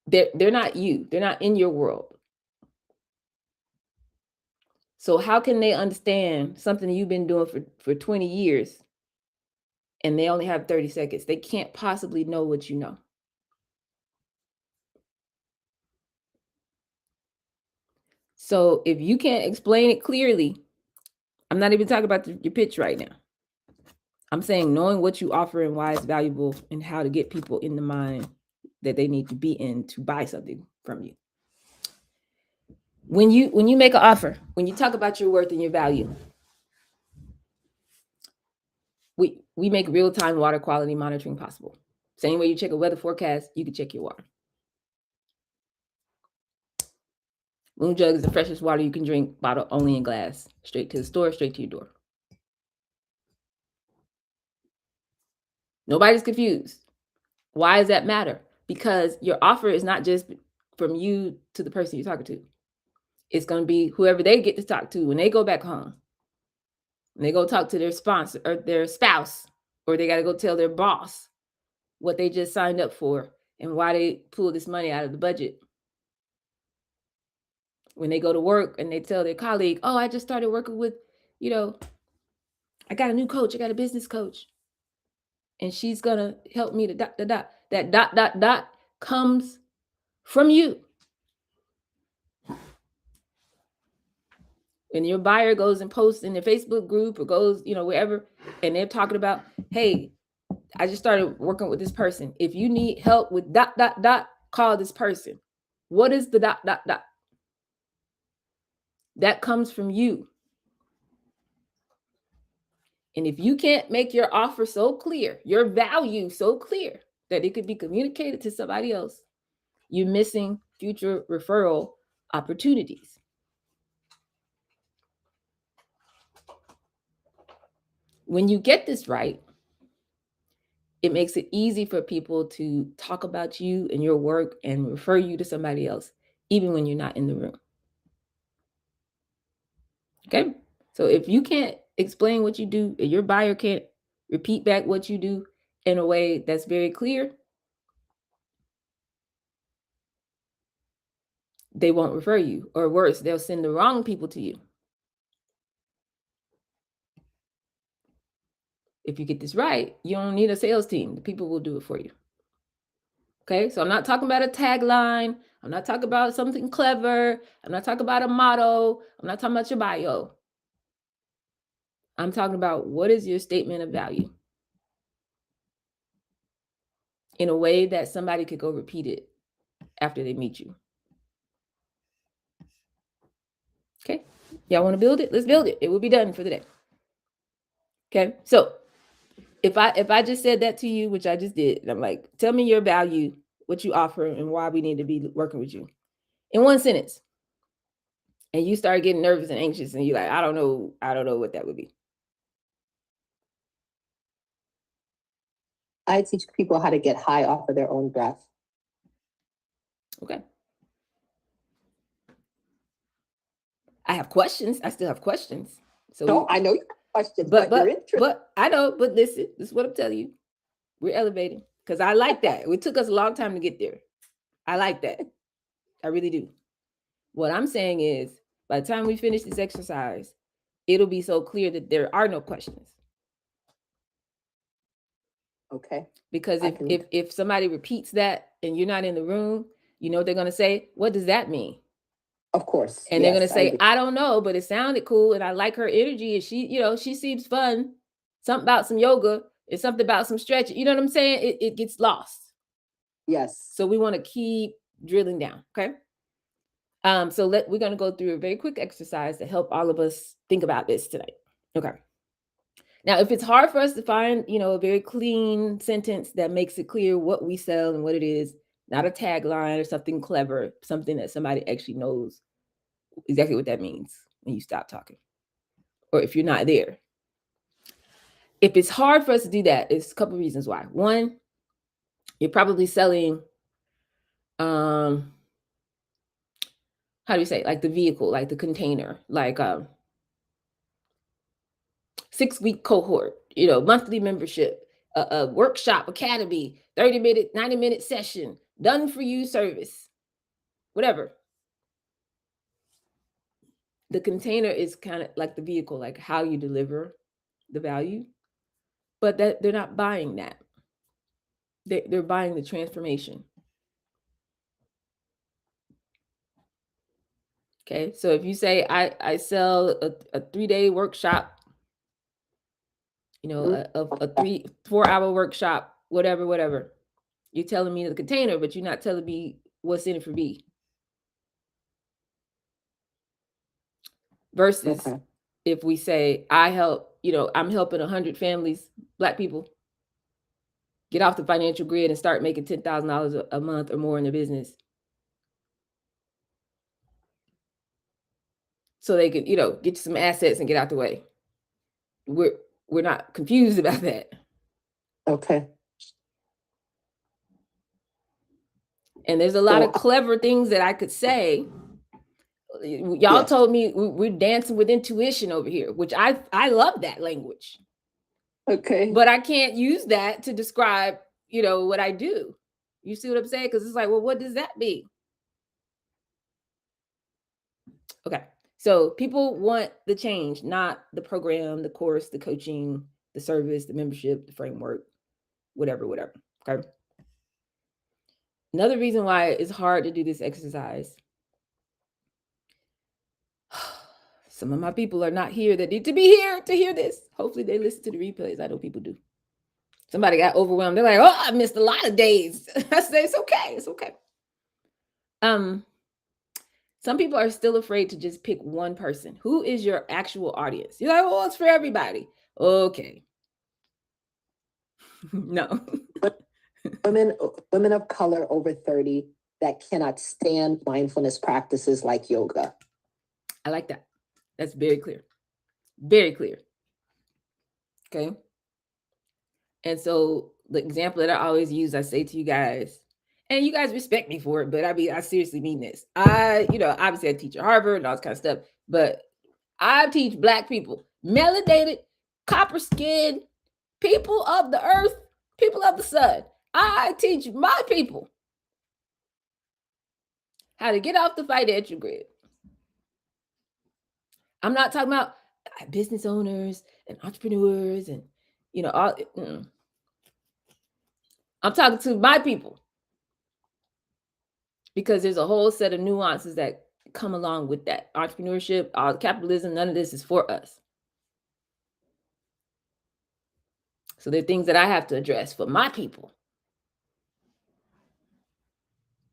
they're not you. They're not in your world. So how can they understand something you've been doing for 20 years and they only have 30 seconds? They can't possibly know what you know. So if you can't explain it clearly, I'm not even talking about your pitch right now. I'm saying knowing what you offer and why it's valuable and how to get people in the mind that they need to be in to buy something from you. When you make an offer, when you talk about your worth and your value, we make real-time water quality monitoring possible. Same way you check a weather forecast, you can check your water. Moon Jug is the freshest water you can drink, bottled only in glass. Straight to the store, straight to your door. Nobody's confused. Why does that matter? Because your offer is not just from you to the person you're talking to. It's going to be whoever they get to talk to when they go back home. When they go talk to their sponsor or their spouse, or they got to go tell their boss what they just signed up for and why they pulled this money out of the budget. When they go to work and they tell their colleague, oh, I just started working with, I got a new coach. I got a business coach. And she's going to help me to dot. That dot comes from you. When your buyer goes and posts in their Facebook group or goes, wherever, and they're talking about, hey, I just started working with this person. If you need help with dot, call this person. What is the dot? That comes from you. And if you can't make your offer so clear, your value so clear that it could be communicated to somebody else, you're missing future referral opportunities. When you get this right, it makes it easy for people to talk about you and your work and refer you to somebody else, even when you're not in the room. Okay? So if you can't explain what you do, and your buyer can't repeat back what you do in a way that's very clear, they won't refer you. Or worse, they'll send the wrong people to you. If you get this right, you don't need a sales team. The people will do it for you. Okay, so I'm not talking about a tagline. I'm not talking about something clever. I'm not talking about a motto. I'm not talking about your bio. I'm talking about what is your statement of value in a way that somebody could go repeat it after they meet you. Okay, y'all want to build it? Let's build it. It will be done for the day. Okay, so if I just said that to you, which I just did, and I'm like, tell me your value, what you offer, and why we need to be working with you in one sentence, and you start getting nervous and anxious, and you're like, I don't know what that would be. I teach people how to get high off of their own breath. Okay. I have questions. I still have questions. So no, I know you have questions, but you're interested. But I know, but listen, this is what I'm telling you. We're elevating because I like that. It took us a long time to get there. I like that. I really do. What I'm saying is, by the time we finish this exercise, it'll be so clear that there are no questions. Okay. Because if somebody repeats that and you're not in the room, you know what they're going to say? What does that mean? Of course. And they're going to say, I don't know, but it sounded cool. And I like her energy. And she seems fun. Something about some yoga and something about some stretching. You know what I'm saying? It gets lost. Yes. So we want to keep drilling down. Okay. So we're going to go through a very quick exercise to help all of us think about this tonight. Okay. Now, if it's hard for us to find, a very clean sentence that makes it clear what we sell and what it is, not a tagline or something clever, something that somebody actually knows exactly what that means when you stop talking, or if you're not there. If it's hard for us to do that, it's a couple of reasons why. One, you're probably selling how do you say it? Like the vehicle, like the container, like 6-week cohort, monthly membership, a workshop, academy, 30-minute, 90-minute session, done for you service, whatever. The container is kind of like the vehicle, like how you deliver the value, but that they're not buying that. They're buying the transformation. Okay, so if you say I sell a 3-day workshop, a 4-hour workshop, whatever, you're telling me the container, but you're not telling me what's in it for me. Versus if we say I help, I'm helping 100 families, Black people, get off the financial grid and start making $10,000 a month or more in their business, so they can, get some assets and get out the way. We're not confused about that. Okay. And there's a lot of clever things that I could say. Y'all told me we're dancing with intuition over here, which I love that language. Okay. But I can't use that to describe, what I do. You see what I'm saying? Because it's like, well, what does that mean? Okay. So people want the change, not the program, the course, the coaching, the service, the membership, the framework, whatever. Okay. Another reason why it's hard to do this exercise. Some of my people are not here that need to be here to hear this. Hopefully they listen to the replays. I know people do. Somebody got overwhelmed. They're like, oh, I missed a lot of days. I say, it's okay. It's okay. Some people are still afraid to just pick one person. Who is your actual audience? You're like, well, it's for everybody. Okay. No. Women of color over 30 that cannot stand mindfulness practices like yoga. I like that. That's very clear. Very clear. Okay. And so the example that I always use, I say to you guys, and you guys respect me for it, but I seriously mean this. Obviously I teach at Harvard and all this kind of stuff, but I teach Black people, melanated, copper skinned, people of the earth, people of the sun. I teach my people how to get off the financial grid. I'm not talking about business owners and entrepreneurs and, all. I'm talking to my people, because there's a whole set of nuances that come along with that. Entrepreneurship, all the capitalism, none of this is for us. So there are things that I have to address for my people.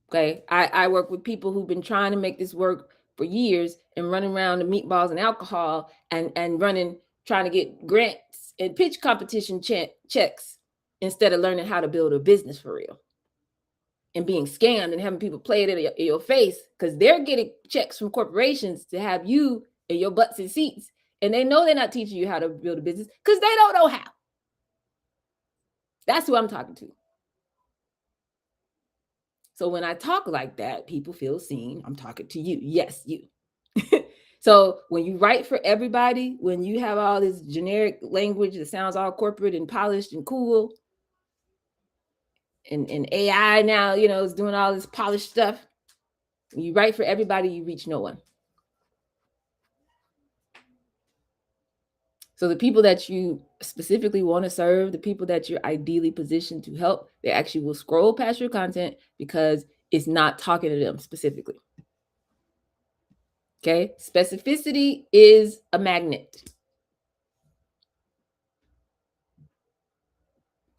Okay, I work with people who've been trying to make this work for years and running around the meatballs and alcohol and trying to get grants and pitch competition checks instead of learning how to build a business for real. And being scammed and having people play it in your face because they're getting checks from corporations to have you in your butts and seats. And they know they're not teaching you how to build a business because they don't know how. That's who I'm talking to. So when I talk like that, people feel seen. I'm talking to you. Yes, you. So when you write for everybody, when you have all this generic language that sounds all corporate and polished and cool, and AI now, is doing all this polished stuff. When you write for everybody, you reach no one. So the people that you specifically want to serve, the people that you're ideally positioned to help, they actually will scroll past your content because it's not talking to them specifically. Okay, specificity is a magnet.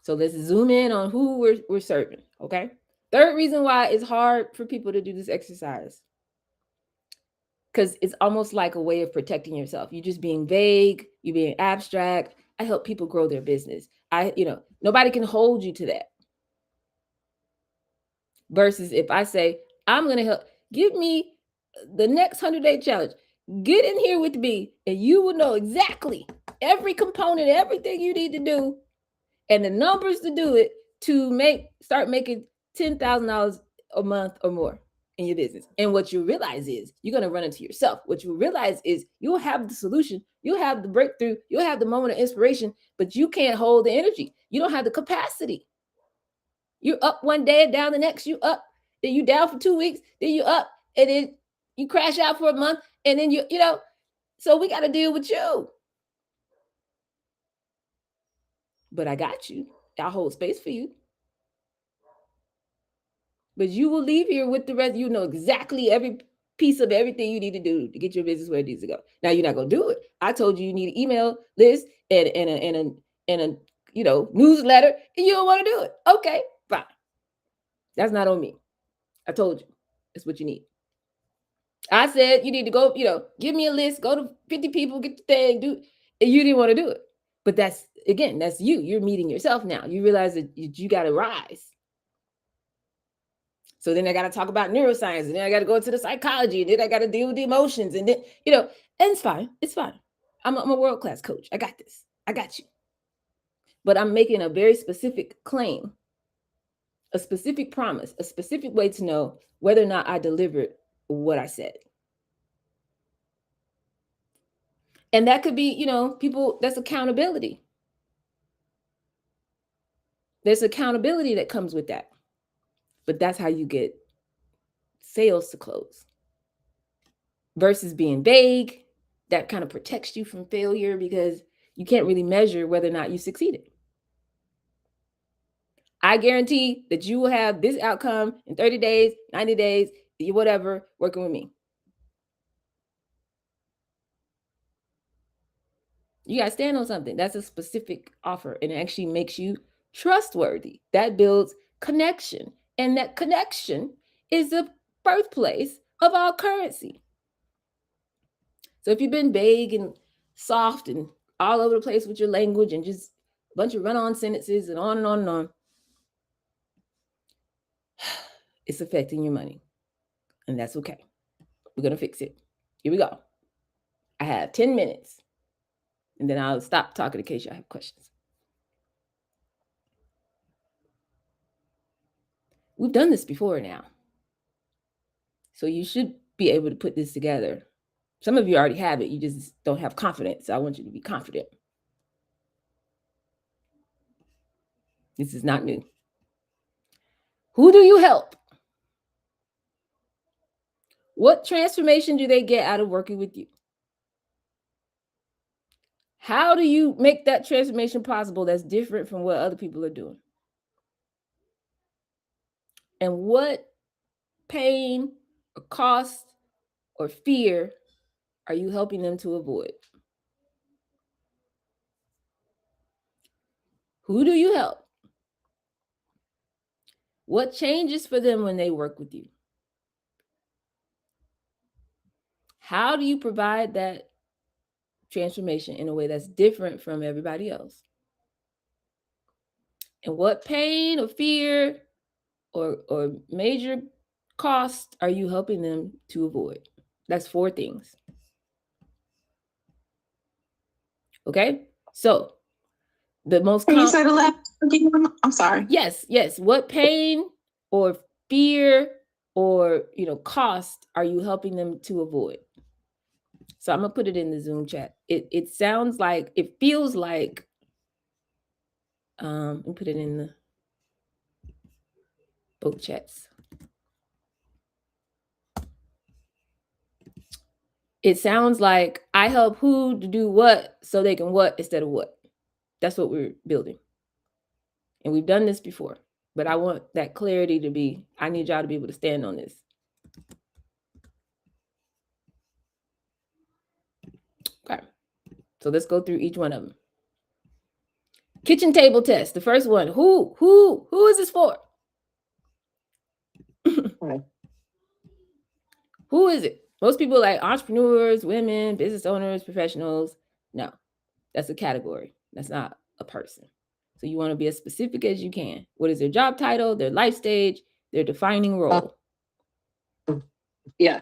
So let's zoom in on who we're serving. Okay. Third reason why it's hard for people to do this exercise, because it's almost like a way of protecting yourself. You're just being vague, you're being abstract. I help people grow their business. Nobody can hold you to that. Versus if I say, I'm going to help, give me the next 100-day challenge, get in here with me, and you will know exactly every component, everything you need to do, and the numbers to do it to start making $10,000 a month or more. in your business. And what you realize is you're going to run into yourself. What you realize is you'll have the solution, you'll have the breakthrough, you'll have the moment of inspiration, but you can't hold the energy. You don't have the capacity. You're up one day and down the next. You up, then you down for 2 weeks, then you up, and then you crash out for a month, and then you know. So we got to deal with you. But I got you. I'll hold space for you. But you will leave here with the rest. You know exactly every piece of everything you need to do to get your business where it needs to go. Now you're not gonna do it. I told you need an email list and a newsletter, and you don't want to do it. Okay, fine. That's not on me. I told you. That's what you need. I said you need to go, give me a list, go to 50 people, get the thing, do, and you didn't want to do it. But that's you. You're meeting yourself now. You realize that you got to rise. So then I got to talk about neuroscience, and then I got to go into the psychology, and then I got to deal with the emotions, and then, and it's fine. It's fine. I'm a world-class coach. I got this. I got you. But I'm making a very specific claim, a specific promise, a specific way to know whether or not I delivered what I said. And that could be, people, that's accountability. There's accountability that comes with that. But that's how you get sales to close. Versus being vague, that kind of protects you from failure because you can't really measure whether or not you succeeded. I guarantee that you will have this outcome in 30 days, 90 days, whatever, working with me. You got to stand on something. That's a specific offer, and it actually makes you trustworthy. That builds connection, and that connection is the birthplace of all currency. So if you've been vague and soft and all over the place with your language and just a bunch of run-on sentences and on and on and on, it's affecting your money, and that's okay. We're going to fix it. Here we go. I have 10 minutes. And then I'll stop talking in case y'all have questions. We've done this before now. So you should be able to put this together. Some of you already have it. You just don't have confidence. So I want you to be confident. This is not new. Who do you help? What transformation do they get out of working with you? How do you make that transformation possible that's different from what other people are doing? And what pain or cost or fear are you helping them to avoid? Who do you help? What changes for them when they work with you? How do you provide that transformation in a way that's different from everybody else? And what pain or fear or major cost are you helping them to avoid? That's 4 things. Okay? So the most Can you say the last again? I'm sorry. Yes. What pain or fear or cost are you helping them to avoid? So I'm gonna put it in the Zoom chat. It sounds like, it feels like, let me put it in the both chats. It sounds like I help who to do what so they can what instead of what. That's what we're building. And we've done this before, but I want that clarity to be, I need y'all to be able to stand on this. Okay. So let's go through each one of them. Kitchen table test. The first one. Who is this for? Right. Who is it? Most people like entrepreneurs, women, business owners, professionals. No, that's a category. That's not a person. So you want to be as specific as you can. What is their job title, their life stage, their defining role? Yeah.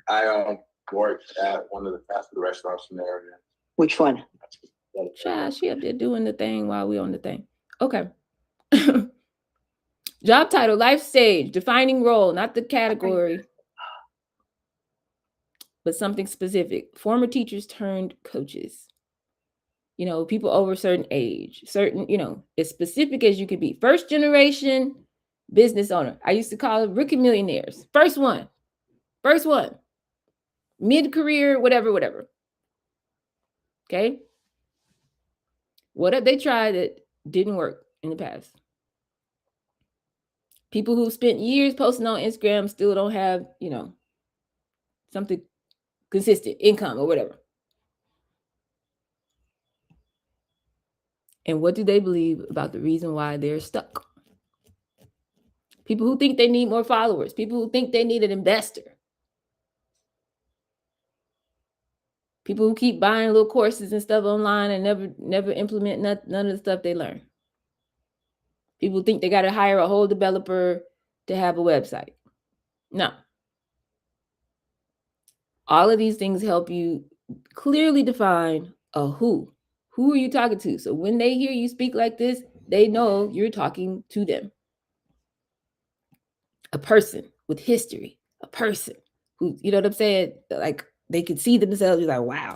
I worked at one of the fast food restaurants in the area. Which one? Child, she up there doing the thing while we on the thing. Okay. Job title, life stage, defining role, not the category, but something specific. Former teachers turned coaches. You know, people over a certain age, certain, you know, as specific as you could be. First generation business owner. I used to call it rookie millionaires. First one. Mid-career, whatever. Okay. What have they tried that didn't work in the past? People who spent years posting on Instagram still don't have, you know, something consistent income or whatever. And what do they believe about the reason why they're stuck? People who think they need more followers, people who think they need an investor, people who keep buying little courses and stuff online and never implement none of the stuff they learn. People think they got to hire a whole developer to have a website. No. All of these things help you clearly define a who. Who are you talking to? So when they hear you speak like this, they know you're talking to them. A person with history, a person who, you know what I'm saying? Like they could see themselves, like, wow,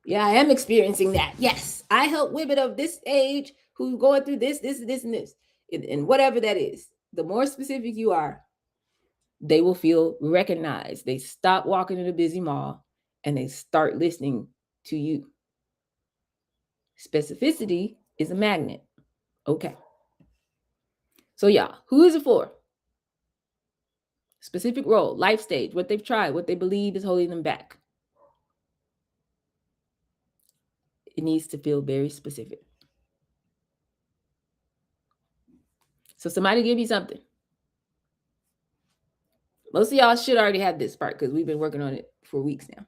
yeah, I am experiencing that. Yes, I help women of this age who going through this, and this, and whatever that is. The more specific you are, they will feel recognized. They stop walking in a busy mall and they start listening to you. Specificity is a magnet. Okay. So yeah, who is it for? Specific role, life stage, what they've tried, what they believe is holding them back. It needs to feel very specific. So somebody give me something. Most of y'all should already have this part because we've been working on it for weeks now.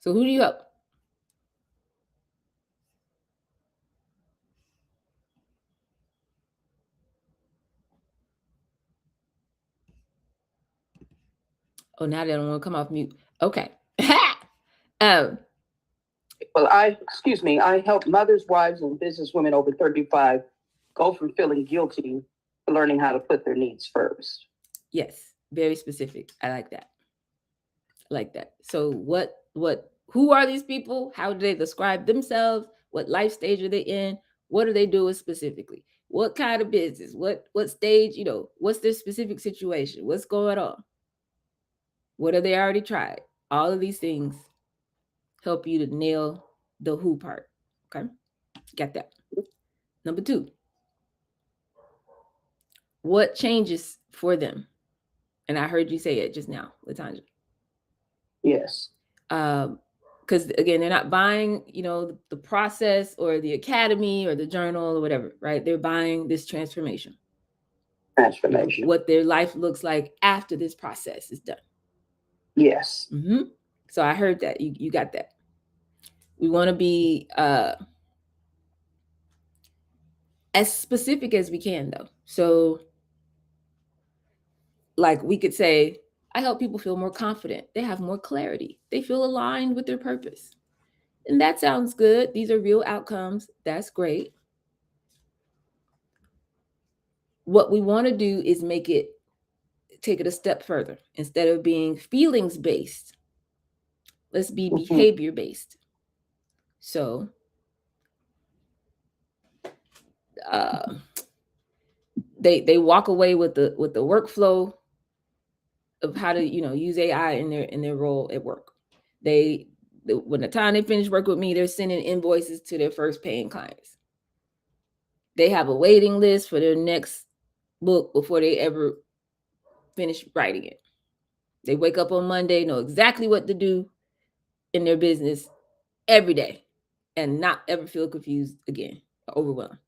So who do you help? Oh, now they don't want to come off mute. Okay. Well, I help mothers, wives, and businesswomen over 35 go from feeling guilty to learning how to put their needs first. Yes, very specific. I like that. So who are these people? How do they describe themselves? What life stage are they in? What are they doing specifically? What kind of business? What stage, you know, what's their specific situation? What's going on? What have they already tried? All of these things help you to nail the who part. Okay. Got that. Number 2. What changes for them? And I heard you say it just now, Latanja. Yes. Because again, they're not buying, you know, the process or the academy or the journal or whatever, right? They're buying this transformation. What their life looks like after this process is done. Yes. Mm-hmm. So I heard that. You got that. We want to be as specific as we can, though. So, like we could say, I help people feel more confident. They have more clarity. They feel aligned with their purpose. And that sounds good. These are real outcomes. That's great. What we want to do is take it a step further. Instead of being feelings based, let's be behavior based. So, they walk away with the workflow of how to, you know, use AI in their role at work. When the time they finish work with me, they're sending invoices to their first paying clients. They have a waiting list for their next book before they ever finish writing it. They wake up on Monday, know exactly what to do in their business every day and not ever feel confused again, or overwhelmed.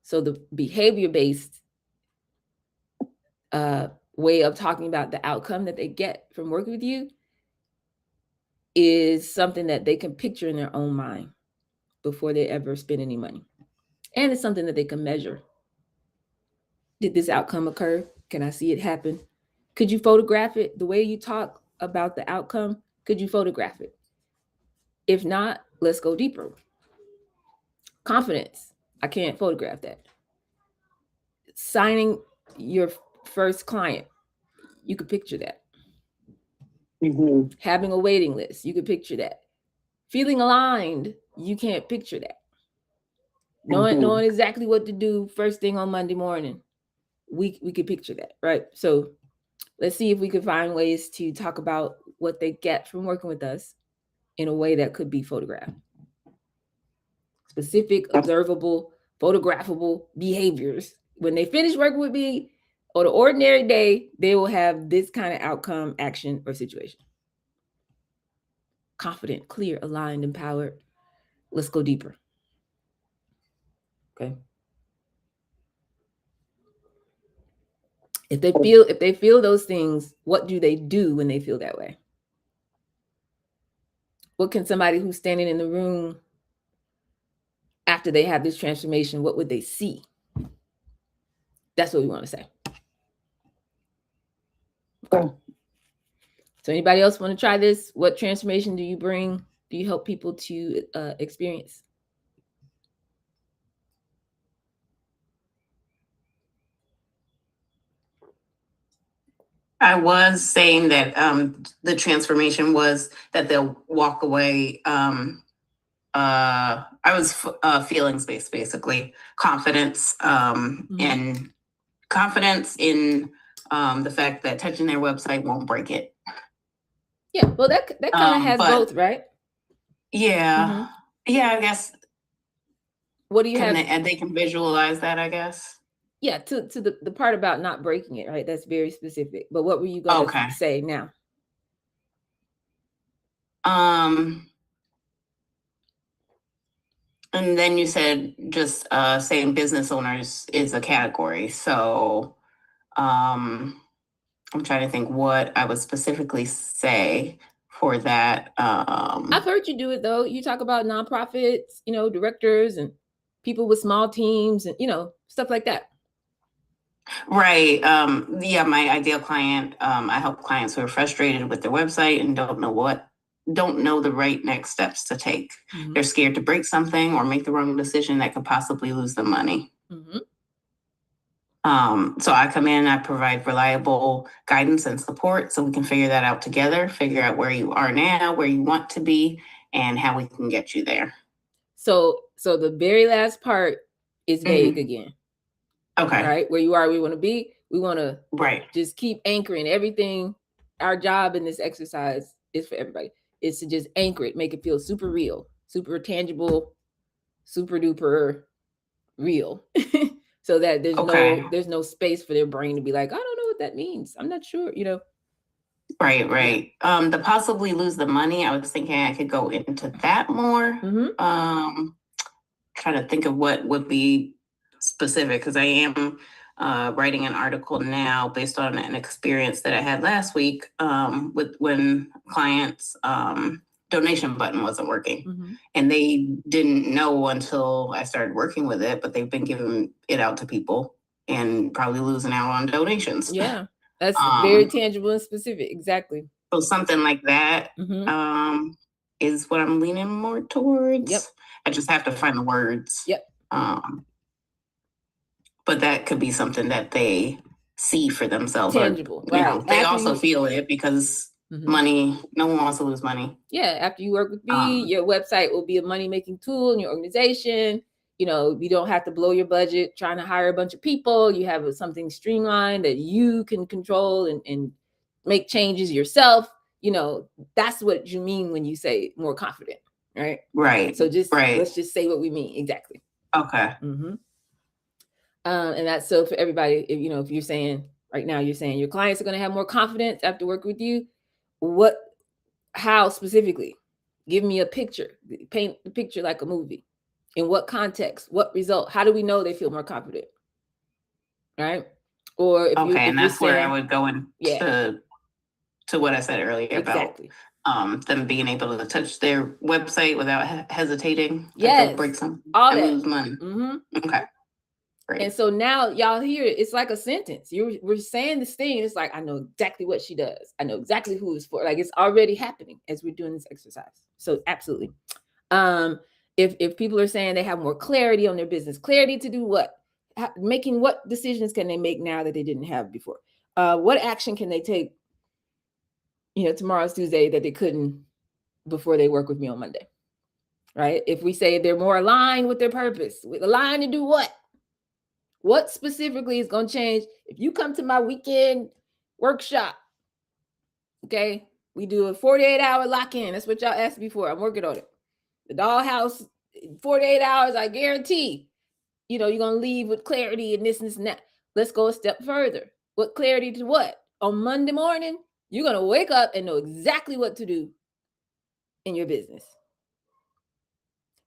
So the behavior-based way of talking about the outcome that they get from working with you is something that they can picture in their own mind before they ever spend any money. And it's something that they can measure. Did this outcome occur? Can I see it happen? Could you photograph it? The way you talk about the outcome, could you photograph it? If not, let's go deeper. Confidence. I can't photograph that. Signing your first client. You could picture that. Mhm. Having a waiting list. You could picture that. Feeling aligned. You can't picture that. Knowing exactly what to do first thing on Monday morning. We could picture that, right? So let's see if we could find ways to talk about what they get from working with us in a way that could be photographed. Specific, observable, photographable behaviors. When they finish working with me on an ordinary day, they will have this kind of outcome, action, or situation. Confident, clear, aligned, empowered. Let's go deeper. Okay. If they feel those things, what do they do when they feel that way? What can somebody who's standing in the room after they have this transformation, what would they see? That's what we want to say. Okay. So anybody else want to try this? What transformation do you bring? Do you help people to experience? I was saying that the transformation was that they'll walk away. I was feelings based, basically confidence, and confidence in the fact that touching their website won't break it. Yeah, well, that kind of has both, right? Yeah, yeah. I guess. What do you have? And they can visualize that, I guess. Yeah, to the part about not breaking it, right? That's very specific. But what were you going to say now? And then you said just saying business owners is a category. So I'm trying to think what I would specifically say for that. I've heard you do it though. You talk about nonprofits, directors and people with small teams and, stuff like that. Right. Yeah, my ideal client, I help clients who are frustrated with their website and don't know the right next steps to take. They're scared to break something or make the wrong decision that could possibly lose them money. So I come in, I provide reliable guidance and support so we can figure that out together, figure out where you are now, where you want to be, and how we can get you there. So the very last part is vague again. Okay. Right? Where you are, we want to be. We want to just keep anchoring everything. Our job in this exercise is for everybody. Is to just anchor it, make it feel super real, super tangible, super duper real. So that there's no space for their brain to be like, I don't know what that means. I'm not sure, Right. Yeah. To possibly lose the money, I was thinking I could go into that more. Trying to think of what would be specific, because I am writing an article now based on an experience that I had last week with when clients donation button wasn't working, and they didn't know until I started working with it, but they've been giving it out to people and probably losing out on donations. Yeah, that's very tangible and specific. Exactly. So something like that is what I'm leaning more towards. Yep. I just have to find the words. Yep. But that could be something that they see for themselves. Tangible. Or, they also feel it because money, no one wants to lose money. Yeah. After you work with me, your website will be a money-making tool in your organization. You don't have to blow your budget trying to hire a bunch of people. You have something streamlined that you can control and make changes yourself. That's what you mean when you say more confident, right? Right. So let's just say what we mean. Exactly. Okay. And that's so for everybody, if you're saying right now, you're saying your clients are going to have more confidence after working with you. How specifically? Give me a picture, paint the picture like a movie. In what context, what result? How do we know they feel more confident? Right. Or if and that's where I would go into to what I said earlier about them being able to touch their website without hesitating. Yes. Break something. All that. Lose money. Okay. Great. And so now y'all hear it. It's like a sentence. We're saying this thing. And it's like, I know exactly what she does. I know exactly who it's for. Like, it's already happening as we're doing this exercise. So absolutely. If people are saying they have more clarity on their business, clarity to do what? Making what decisions can they make now that they didn't have before? What action can they take, tomorrow's Tuesday that they couldn't before they work with me on Monday, right? If we say they're more aligned with their purpose, aligned to do what? What specifically is going to change if you come to my weekend workshop? Okay, we do a 48-hour lock-in. That's what y'all asked me for. I'm working on it. The dollhouse, 48 hours, I guarantee. You're going to leave with clarity and this and that. Let's go a step further. What clarity to what? On Monday morning, you're going to wake up and know exactly what to do in your business.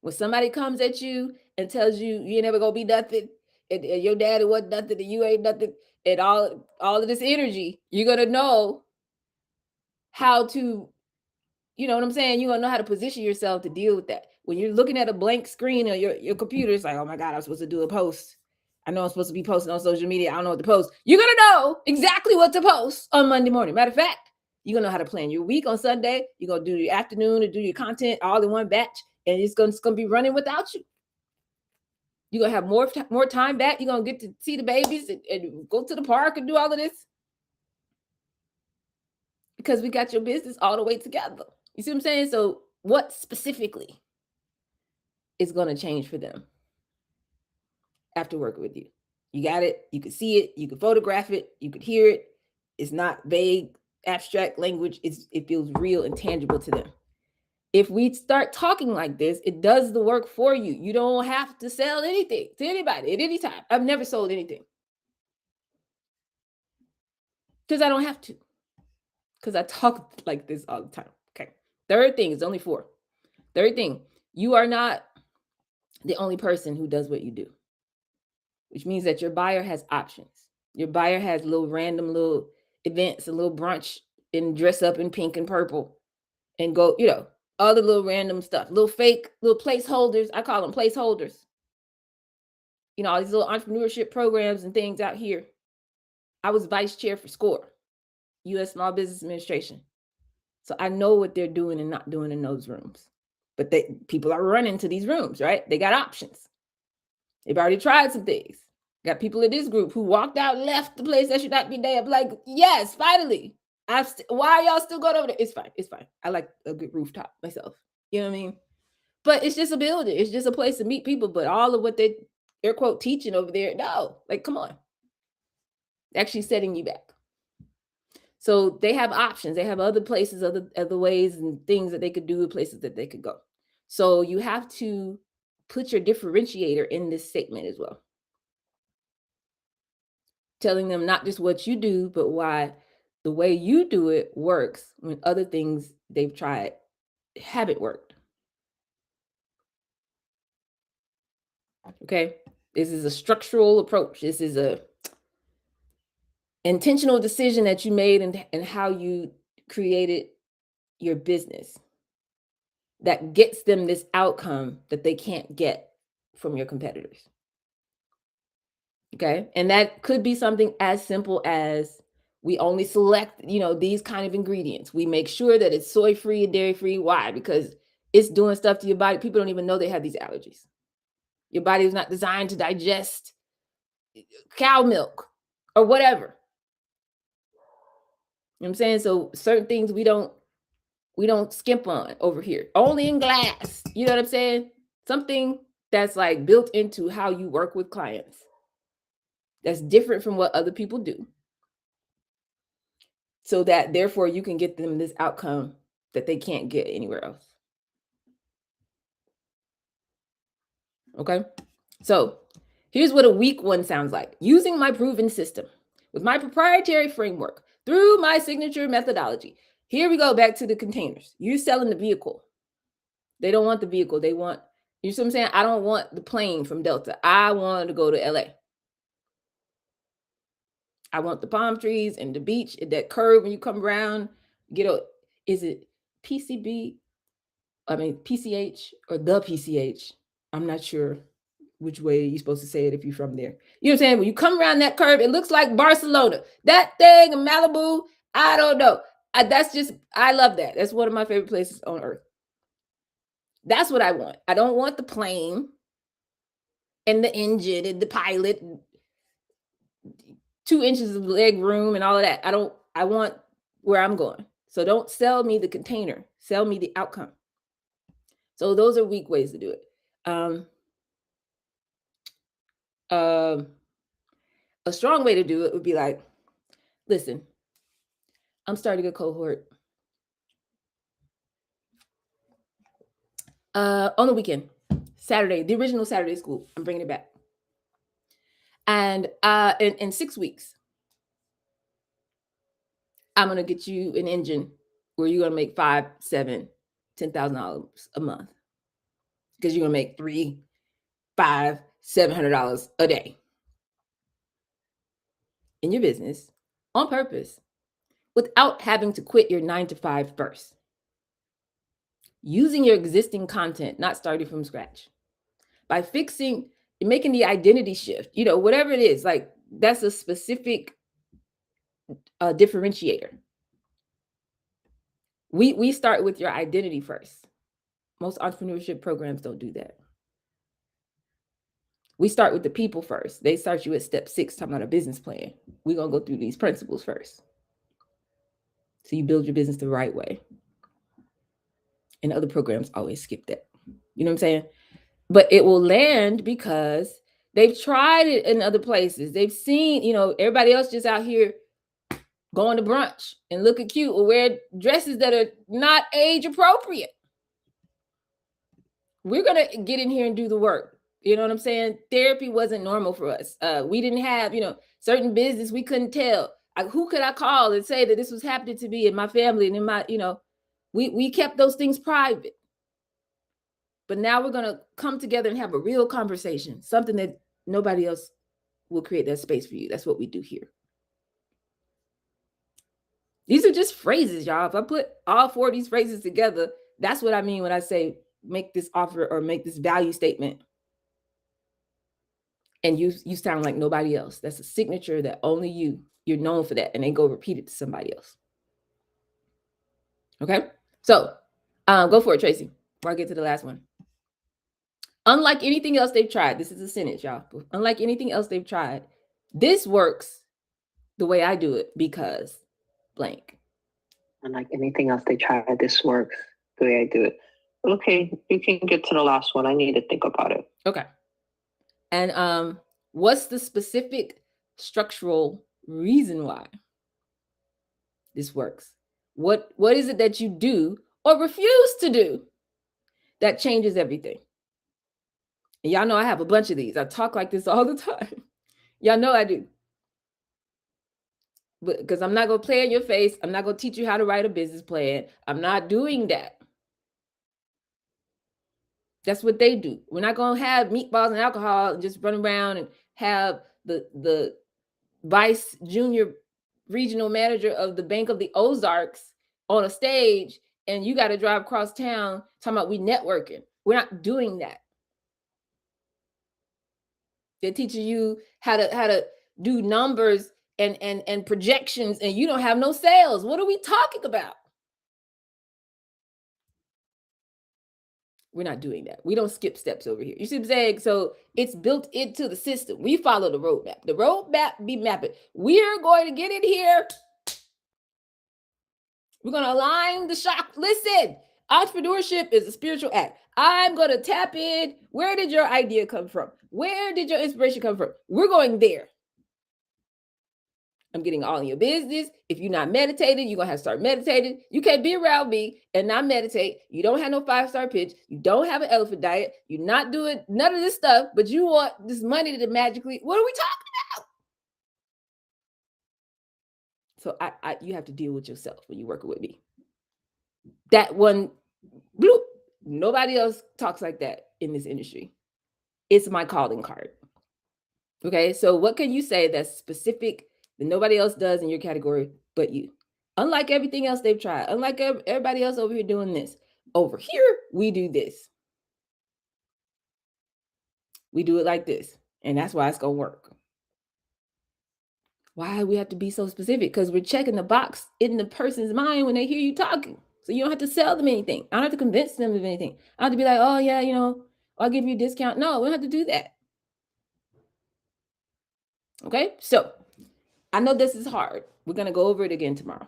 When somebody comes at you and tells you you ain't never going to be nothing, and your daddy wasn't nothing, and you ain't nothing, and all of this energy, you're going to know how to, you know what I'm saying? You're going to know how to position yourself to deal with that. When you're looking at a blank screen on your computer, it's like, oh my God, I'm supposed to do a post. I know I'm supposed to be posting on social media. I don't know what to post. You're going to know exactly what to post on Monday morning. Matter of fact, you're going to know how to plan your week on Sunday. You're going to do your afternoon and do your content all in one batch, and it's going to be running without you. You're going to have more time back. You're going to get to see the babies and go to the park and do all of this. Because we got your business all the way together. You see what I'm saying? So what specifically is going to change for them after working with you? You got it. You could see it. You could photograph it. You could hear it. It's not vague, abstract language. It feels real and tangible to them. If we start talking like this, it does the work for you. You don't have to sell anything to anybody at any time. I've never sold anything because I don't have to, because I talk like this all the time. Okay. Third thing, it's only 4. Third thing, you are not the only person who does what you do, which means that your buyer has options. Your buyer has random little events, a little brunch, and dress up in pink and purple and go, all the little random stuff, little fake, little placeholders. I call them placeholders. All these little entrepreneurship programs and things out here. I was vice chair for SCORE, U.S. Small Business Administration. So I know what they're doing and not doing in those rooms. But people are running to these rooms, right? They got options. They've already tried some things. Got people in this group who walked out, left the place that should not be there. I'm like, yes, finally. Why are y'all still going over there? It's fine. It's fine. I like a good rooftop myself. You know what I mean? But it's just a building. It's just a place to meet people. But all of what they, air quote, teaching over there, no. Like, come on. Actually setting you back. So they have options. They have other places, other ways and things that they could do, places that they could go. So you have to put your differentiator in this statement as well. Telling them not just what you do, but why the way you do it works when other things they've tried haven't worked. Okay? This is a structural approach. This is a intentional decision that you made and how you created your business that gets them this outcome that they can't get from your competitors. Okay. And that could be something as simple as we only select, these kind of ingredients. We make sure that it's soy-free and dairy-free. Why? Because it's doing stuff to your body. People don't even know they have these allergies. Your body is not designed to digest cow milk or whatever. You know what I'm saying? So certain things we don't skimp on over here. Only in glass. You know what I'm saying? Something that's like built into how you work with clients. That's different from what other people do. So that therefore you can get them this outcome that they can't get anywhere else. Okay. So here's what a week 1 sounds like. Using my proven system with my proprietary framework through my signature methodology. Here we go back to the containers. You're selling the vehicle. They don't want the vehicle. They want, you see what I'm saying? I don't want the plane from Delta. I want to go to LA. I want the palm trees and the beach and that curve when you come around. Is it PCB? I mean, PCH or the PCH? I'm not sure. which way are you supposed to say it if you're from there? You know what I'm saying? When you come around that curve, it looks like Barcelona. That thing in Malibu, I don't know. I love that. That's one of my favorite places on earth. That's what I want. I don't want the plane and the engine and the pilot, 2 inches of leg room and all of that. I want where I'm going. So don't sell me the container, sell me the outcome. So those are weak ways to do it. A strong way to do it would be like, listen, I'm starting a cohort on the weekend, Saturday, the original Saturday school. I'm bringing it back. And in 6 weeks, I'm going to get you an engine where you're going to make $5,000, $7,000, $10,000 a month, because you're going to make $300, $500, $700 a day in your business on purpose, without having to quit your 9 to 5 first. Using your existing content, not starting from scratch. By making the identity shift, whatever it is, like that's a specific differentiator. We start with your identity first. Most entrepreneurship programs don't do that. We start with the people first. They start you at step 6, talking about a business plan. We're going to go through these principles first. So you build your business the right way. And other programs always skip that. You know what I'm saying? But it will land because they've tried it in other places. They've seen, everybody else just out here going to brunch and looking cute or wear dresses that are not age appropriate. We're going to get in here and do the work. You know what I'm saying? Therapy wasn't normal for us. We didn't have, certain business we couldn't tell. Who could I call and say that this was happening to me in my family and in my, we kept those things private. But now we're going to come together and have a real conversation, something that nobody else will create that space for you. That's what we do here. These are just phrases, y'all. If I put all 4 of these phrases together, that's what I mean when I say make this offer or make this value statement. And you sound like nobody else. That's a signature that only you're known for that. And then go repeat it to somebody else. Okay? So go for it, Tracy, before I get to the last one. Unlike anything else they've tried, this is a sentence, y'all. Unlike anything else they've tried, this works the way I do it because blank. Unlike anything else they tried, this works the way I do it. Okay, you can get to the last one. I need to think about it. Okay. And what's the specific structural reason why this works? What is it that you do or refuse to do that changes everything? And y'all know I have a bunch of these. I talk like this all the time. Y'all know I do. Because I'm not going to play in your face. I'm not going to teach you how to write a business plan. I'm not doing that. That's what they do. We're not going to have meatballs and alcohol and just run around and have the vice junior regional manager of the Bank of the Ozarks on a stage and you got to drive across town talking about we networking. We're not doing that. They're teaching you how to do numbers and projections, and you don't have no sales. What are we talking about? We're not doing that. We don't skip steps over here. You see what I'm saying? So it's built into the system. We follow the roadmap. The roadmap be mapping. We're going to get in here. We're going to align the shock. Listen, entrepreneurship is a spiritual act. I'm going to tap in. Where did your idea come from? Where did your inspiration come from? We're going there. I'm getting all in your business. If you're not meditating, you're going to have to start meditating. You can't be around me and not meditate. You don't have no 5-star pitch. You don't have an elephant diet. You're not doing none of this stuff, but you want this money to magically, what are we talking about? So you have to deal with yourself when you're working with me. That one, bloop, nobody else talks like that in this industry. It's my calling card. Okay, so what can you say that's specific that nobody else does in your category but you? Unlike everything else they've tried, unlike everybody else over here doing this, over here, we do this. we do it like this. And that's why it's going to work. Why we have to be so specific? Because we're checking the box in the person's mind when they hear you talking. So you don't have to sell them anything. I don't have to convince them of anything. I don't have to be like, oh yeah, I'll give you a discount. No, we don't have to do that. Okay, so I know this is hard. We're going to go over it again tomorrow.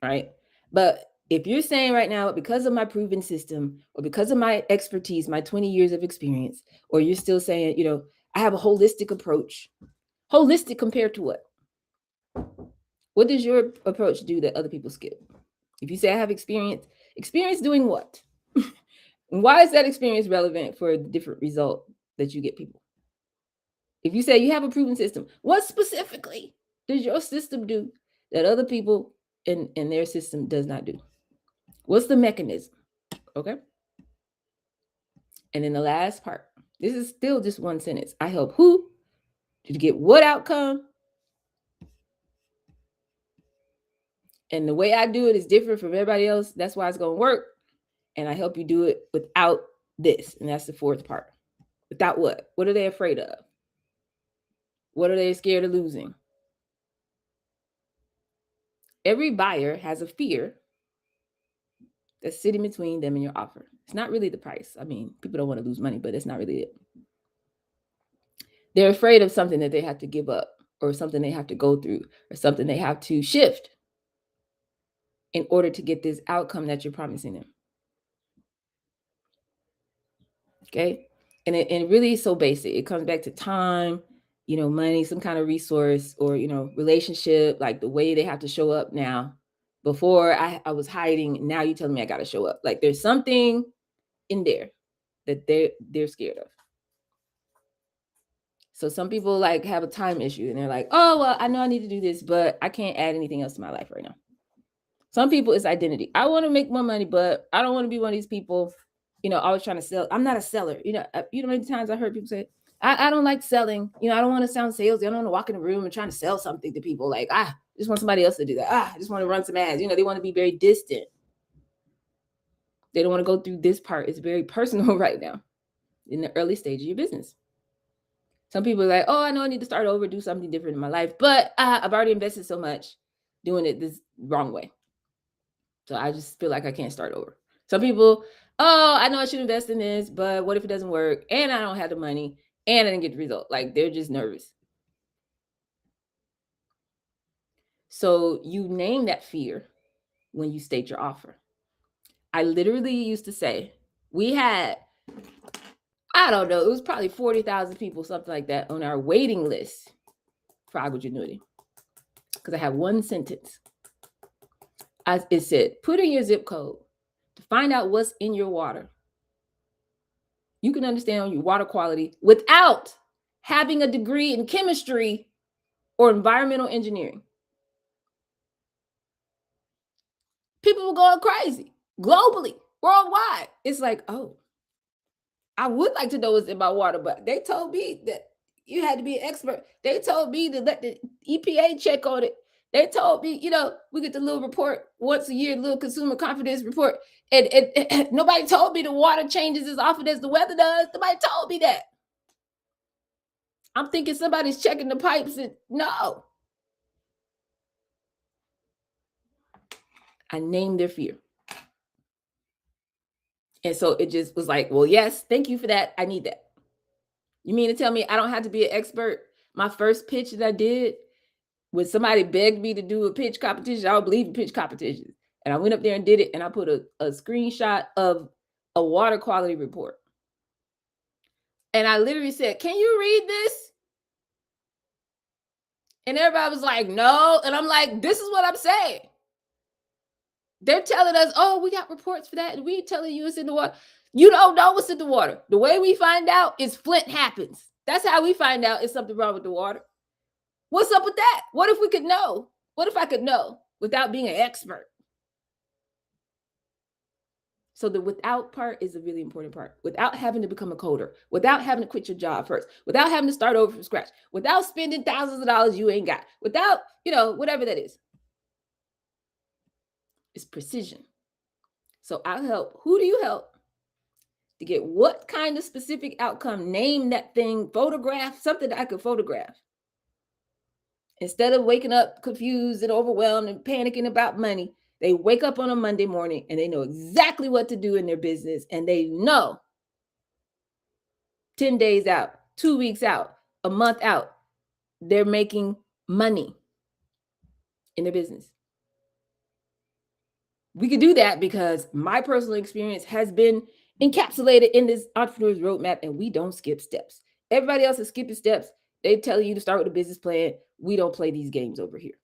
Right? But if you're saying right now, because of my proven system or because of my expertise, my 20 years of experience, or you're still saying, I have a holistic approach. Holistic compared to what? What does your approach do that other people skip? If you say I have experience doing what? And why is that experience relevant for the different result that you get people? If you say you have a proven system, what specifically does your system do that other people in their system does not do? What's the mechanism? Okay. And then the last part, this is still just one sentence. I help who to get what outcome? And the way I do it is different from everybody else. That's why it's going to work. And I help you do it without this. And that's the fourth part. Without what? What are they afraid of? What are they scared of losing? Every buyer has a fear that's sitting between them and your offer. It's not really the price. I mean, people don't want to lose money, but it's not really it. They're afraid of something that they have to give up, or something they have to go through, or something they have to shift in order to get this outcome that you're promising them. Okay. And it really is so basic. It comes back to time, money, some kind of resource, or, relationship, like the way they have to show up now. Before I was hiding. Now you're telling me I got to show up. Like there's something in there that they're scared of. So some people like have a time issue and they're like, oh, well, I know I need to do this, but I can't add anything else to my life right now. Some people it's identity. I want to make more money, but I don't want to be one of these people, always trying to sell. I'm not a seller. How many times I heard people say, I don't like selling. I don't want to sound salesy. I don't want to walk in a room and trying to sell something to people. Like, I just want somebody else to do that. I just want to run some ads. They want to be very distant. They don't want to go through this part. It's very personal right now in the early stage of your business. Some people are like, oh, I know I need to start over, do something different in my life, but I've already invested so much doing it this wrong way. So I just feel like I can't start over. Some people, oh, I know I should invest in this, but what if it doesn't work? And I don't have the money and I didn't get the result. Like they're just nervous. So you name that fear when you state your offer. I literally used to say, we had, I don't know, it was probably 40,000 people, something like that, on our waiting list for Agwagenuity. Because I had one sentence. It said, put in your zip code to find out what's in your water. You can understand your water quality without having a degree in chemistry or environmental engineering. People were going crazy, globally, worldwide. It's like, oh, I would like to know what's in my water, but they told me that you had to be an expert. They told me to let the EPA check on it. They told me, we get the little report once a year, little consumer confidence report. And nobody told me the water changes as often as the weather does. Nobody told me that. I'm thinking somebody's checking the pipes and no. I named their fear. And so it just was like, well, yes, thank you for that. I need that. You mean to tell me I don't have to be an expert? My first pitch that I did, when somebody begged me to do a pitch competition, I don't believe in pitch competitions. And I went up there and did it. And I put a screenshot of a water quality report. And I literally said, can you read this? And everybody was like, no. And I'm like, this is what I'm saying. They're telling us, oh, we got reports for that. And we telling you it's in the water. You don't know what's in the water. The way we find out is Flint happens. That's how we find out it's something wrong with the water. What's up with that? What if we could know? What if I could know without being an expert? So the without part is a really important part. Without having to become a coder, without having to quit your job first, without having to start over from scratch, without spending thousands of dollars you ain't got, without, whatever that is. It's precision. So I'll help. Who do you help to get what kind of specific outcome, name that thing, photograph, something that I could photograph. Instead of waking up confused and overwhelmed and panicking about money, they wake up on a Monday morning and they know exactly what to do in their business. And they know 10 days out, 2 weeks out, a month out, they're making money in their business. We could do that because my personal experience has been encapsulated in this entrepreneur's roadmap, and we don't skip steps. Everybody else is skipping steps. They tell you to start with a business plan. We don't play these games over here.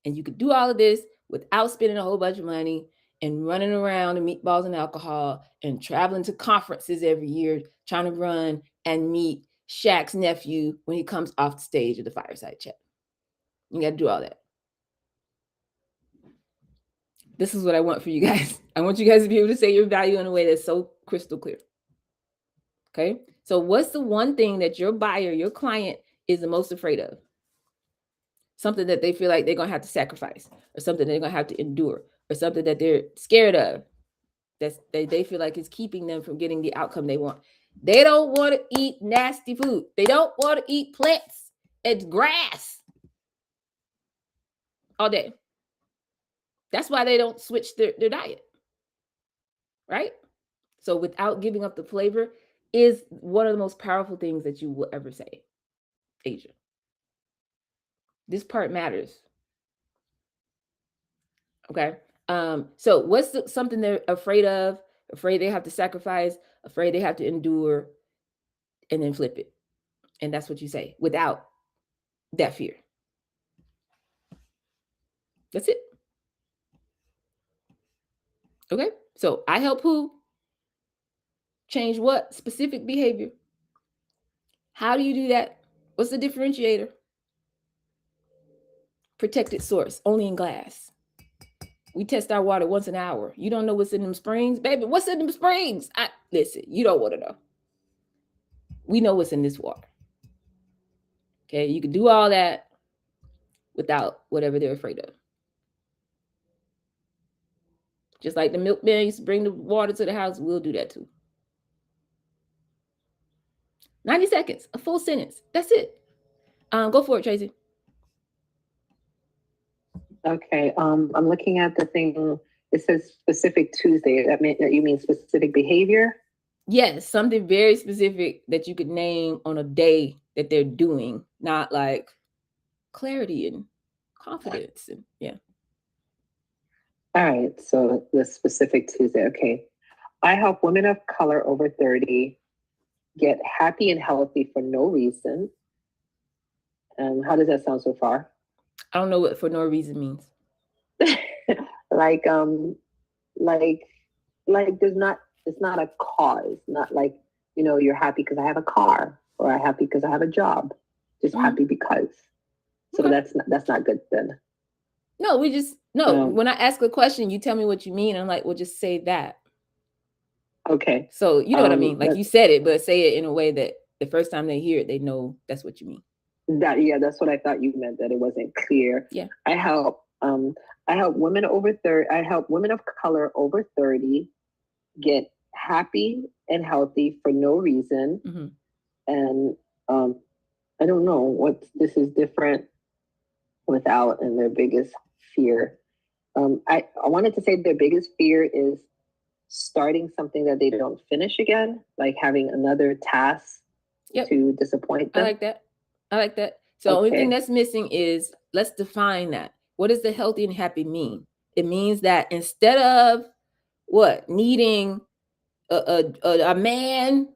And you could do all of this without spending a whole bunch of money and running around and meatballs and alcohol and traveling to conferences every year, trying to run and meet Shaq's nephew when he comes off the stage of the fireside chat. You got to do all that. This is what I want for you guys. I want you guys to be able to say your value in a way that's so crystal clear. Okay. So what's the one thing that your buyer, your client is the most afraid of? Something that they feel like they're going to have to sacrifice, or something they're going to have to endure, or something that they're scared of. They feel like it's keeping them from getting the outcome they want. They don't want to eat nasty food. They don't want to eat plants and grass all day. That's why they don't switch their diet, right? So without giving up the flavor is one of the most powerful things that you will ever say, Asia. This part matters. Okay. So what's something they're afraid of, afraid they have to sacrifice, afraid they have to endure, and then flip it. And that's what you say without that fear. That's it. Okay. So I help who? Change what? Specific behavior. How do you do that? What's the differentiator? Protected source, only in glass. We test our water once an hour. You don't know what's in them springs, baby. What's in them springs? Listen, you don't want to know. We know what's in this water. Okay, you can do all that without whatever they're afraid of. Just like the milkman used to bring the water to the house, we'll do that too. 90 seconds, a full sentence. That's it. Go for it, Tracy. Okay. I'm looking at the thing. It says specific Tuesday. That you mean specific behavior? Yes, something very specific that you could name on a day that they're doing, not like clarity and confidence. And yeah. All right. So the specific Tuesday. Okay. I help women of color over 30 get happy and healthy for no reason. How does that sound so far? I don't know what for no reason means. like there's not, it's not a cause, not like, you're happy because I have a car, or I'm happy because I have a job, just happy because. So that's not good then. No, when I ask a question, you tell me what you mean. I'm like, well, just say that. Okay. So you know what I mean? Like you said it, but say it in a way that the first time they hear it, they know that's what you mean. That's what I thought you meant, that it wasn't clear. Yeah. I help women over 30. I help women of color over 30 get happy and healthy for no reason. Mm-hmm. And I don't know what this is different without, and their biggest fear. I wanted to say their biggest fear is starting something that they don't finish again, like having another task to disappoint them. I like that. So the only thing that's missing is, let's define that. What does the healthy and happy mean? It means that instead of needing a man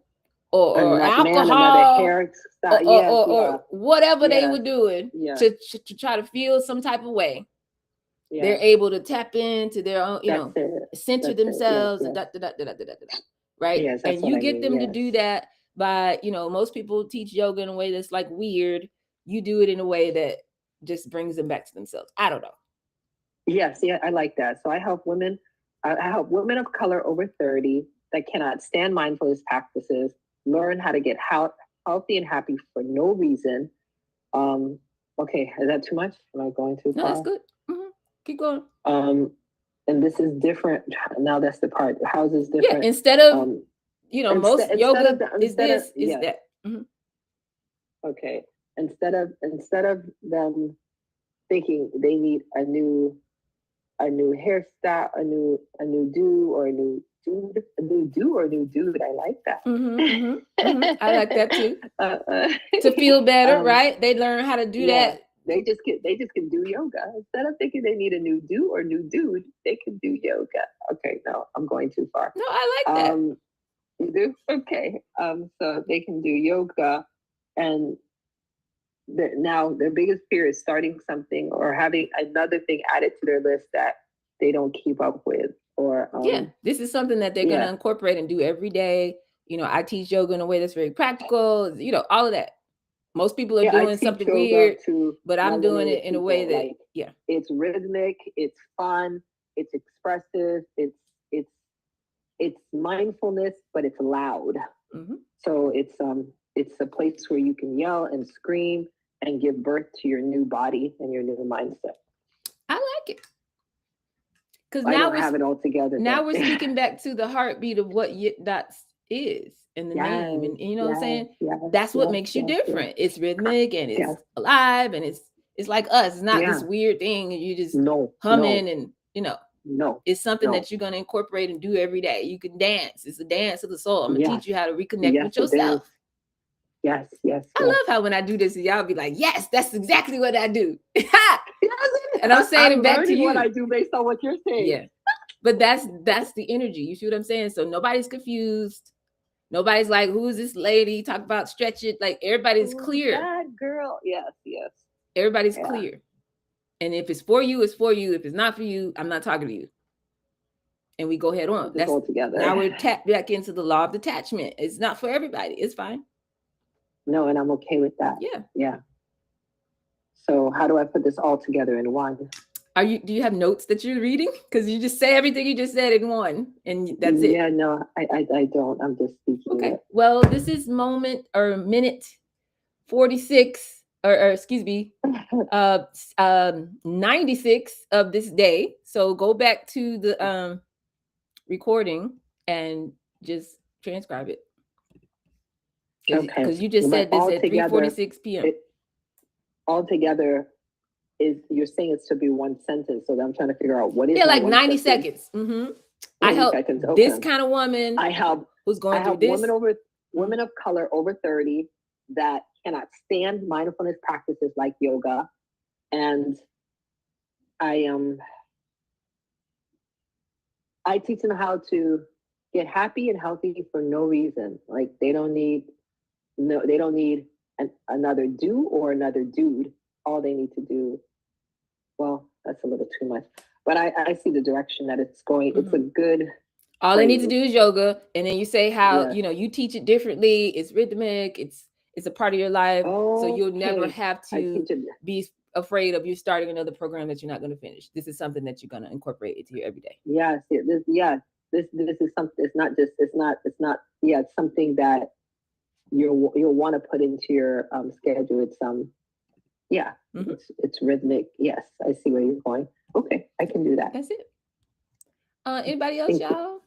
or alcohol or whatever they were doing to try to feel some type of way, they're able to tap into their own, center themselves, right? Yes, and you get them to do that by, most people teach yoga in a way that's like weird. You do it in a way that just brings them back to themselves. I don't know. Yes, I like that. So I help women of color over 30 that cannot stand mindfulness practices learn how to get healthy and happy for no reason. Okay, is that too much? Am I going too far? No, that's good. Mm-hmm. Keep going. and this is different. Now that's the part. How is this Yeah, different? instead of most instead yoga of the- is instead of- this, is yeah. that. Mhm. Okay. Instead of them thinking they need a new hairstyle, a new do or a new dude, I like that. I like that too. Uh, To feel better, right? They learn how to do yeah. that. They just can do yoga. Instead of thinking they need a new do or new dude, they can do yoga. Okay, no, I'm going too far. No, I like that. You do? Okay. So they can do yoga, and now their biggest fear is starting something or having another thing added to their list that they don't keep up with. Or this is something that they're going to incorporate and do every day. I teach yoga in a way that's very practical. All of that. Most people are doing something weird, but I'm doing it in a way that it's rhythmic, it's fun, it's expressive, it's mindfulness, but it's loud. So it's a place where you can yell and scream and give birth to your new body and your new mindset. I like it. Because now we have it all together. Now we're speaking back to the heartbeat of what Dots is and the name, and you know what I'm saying? That's what makes you different. It's rhythmic and it's alive, and it's like us. It's not this weird thing and you just humming and it's something that you're going to incorporate and do every day. You can dance. It's a dance of the soul. I'm going to teach you how to reconnect with yourself. Yes. I love how when I do this, y'all be like, yes, that's exactly what I do. And I'm saying it back to you. What I do based on what you're saying. Yeah. But that's the energy. You see what I'm saying? So nobody's confused. Nobody's like, who's this lady? Talk about stretch it. Like everybody's clear. That girl. Yes. Everybody's clear. And if it's for you, it's for you. If it's not for you, I'm not talking to you. And we go head on. That's all together. Now we're tapped back into the law of detachment. It's not for everybody. It's fine. No, and I'm okay with that. Yeah. So how do I put this all together in one? Do you have notes that you're reading? Because you just say everything you just said in one, and that's it. Yeah, no, I don't. I'm just speaking. Okay. Well, this is minute 46, or excuse me, 96 of this day. So go back to the recording and just transcribe it. Okay. Because you just said this at 3:46 p.m. All together you're saying it's to be one sentence, so I'm trying to figure out what is like 90 seconds. I help this kind of woman. I help who's going through this. Women of color over 30 that cannot stand mindfulness practices like yoga, and I teach them how to get happy and healthy for no reason. Like they don't need another do or another dude. All they need to do, well, that's a little too much, but I see the direction that it's going. It's a good. All they need to do is yoga, and then you say how you teach it differently. It's rhythmic. It's a part of your life, so you'll never have to be afraid of you starting another program that you're not going to finish. This is something that you're going to incorporate into your everyday. Yes, this is something. It's not. Yeah, it's something that you'll want to put into your schedule. It's it's rhythmic. Yes, I see where you're going. Okay, I can do that. That's it. Anybody else, y'all?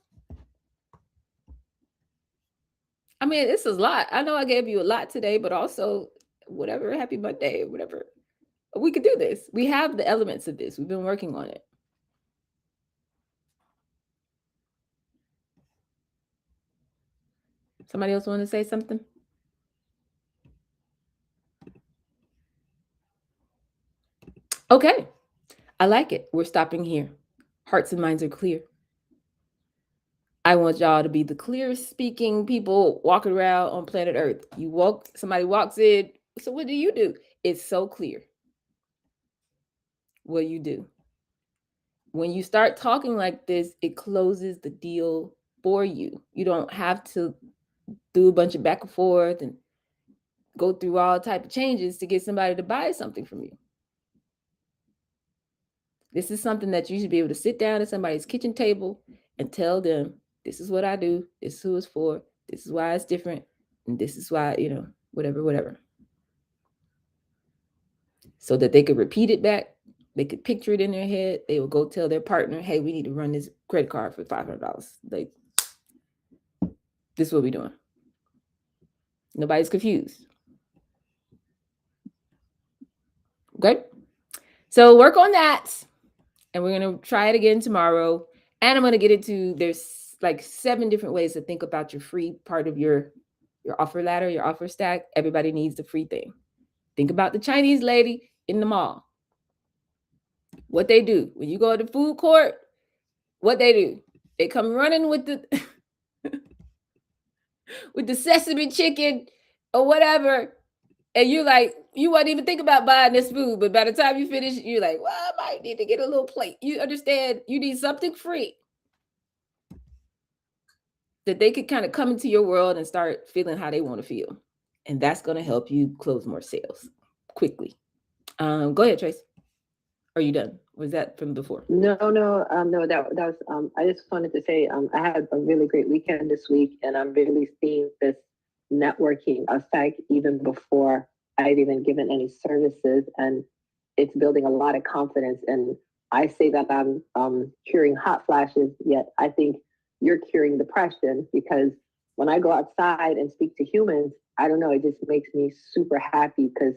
I mean, this is a lot. I know I gave you a lot today, but also whatever, happy Monday, whatever. We could do this. We have the elements of this. We've been working on it. Somebody else want to say something? Okay. I like it. We're stopping here. Hearts and minds are clear. I want y'all to be the clearest speaking people walking around on planet Earth. Somebody walks in. So what do? It's so clear what you do. When you start talking like this, it closes the deal for you. You don't have to do a bunch of back and forth and go through all type of changes to get somebody to buy something from you. This is something that you should be able to sit down at somebody's kitchen table and tell them, this is what I do. This is who it's for. This is why it's different. And this is why, whatever. So that they could repeat it back They could picture it in their head. They would go tell their partner, hey, we need to run this credit card for $500. Like, this is what we're doing. Nobody's confused. Okay. So work on that. And we're going to try it again tomorrow. And I'm going to get into, there's like 7 different ways to think about your free part of your offer ladder, your offer stack. Everybody needs the free thing. Think about the Chinese lady in the mall. What they do when you go to the food court, what they do, they come running with the with the sesame chicken or whatever, and you're like, you won't even think about buying this food, but by the time you finish, you're like, well, I might need to get a little plate. You understand? You need something free that they could kind of come into your world and start feeling how they want to feel, and that's going to help you close more sales quickly. Go ahead, Trace. Are you done? Was that from before? No, that was, I just wanted to say, I had a really great weekend this week, and I'm really seeing this networking effect even before I've even given any services, and it's building a lot of confidence. And I say that I'm curing hot flashes, yet I think you're curing depression, because when I go outside and speak to humans, I don't know, it just makes me super happy, because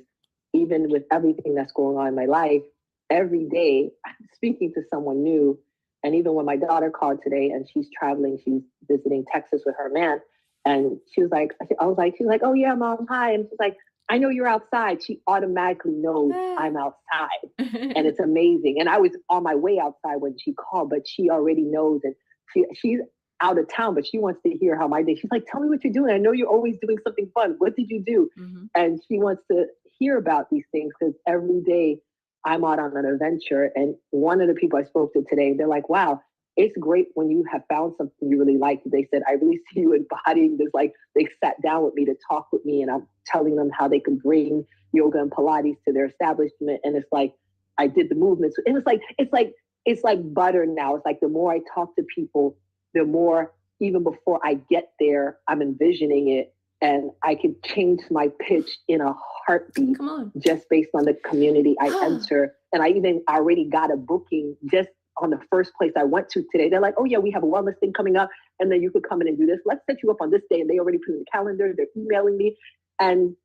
even with everything that's going on in my life, every day I'm speaking to someone new. And even when my daughter called today and she's traveling, she's visiting Texas with her man. And she was like, oh yeah, Mom, hi. And she's like, I know you're outside. She automatically knows I'm outside. And it's amazing. And I was on my way outside when she called, but she already knows. And she's out of town, but she wants to hear how my day. She's like, tell me what you're doing. I know you're always doing something fun. What did you do? Mm-hmm. And she wants to hear about these things, because every day I'm out on an adventure. And one of the people I spoke to today, they're like, wow, it's great when you have found something you really like. They said, I really see you embodying this. Like, they sat down with me to talk with me, and I'm telling them how they can bring yoga and Pilates to their establishment. And it's like, I did the movements. And it's like butter now. It's like the more I talk to people, the more, even before I get there, I'm envisioning it. And I could change my pitch in a heartbeat just based on the community I enter. And I even already got a booking just on the first place I went to today. They're like, oh yeah, we have a wellness thing coming up, and then you could come in and do this. Let's set you up on this day. And they already put in the calendar. They're emailing me. And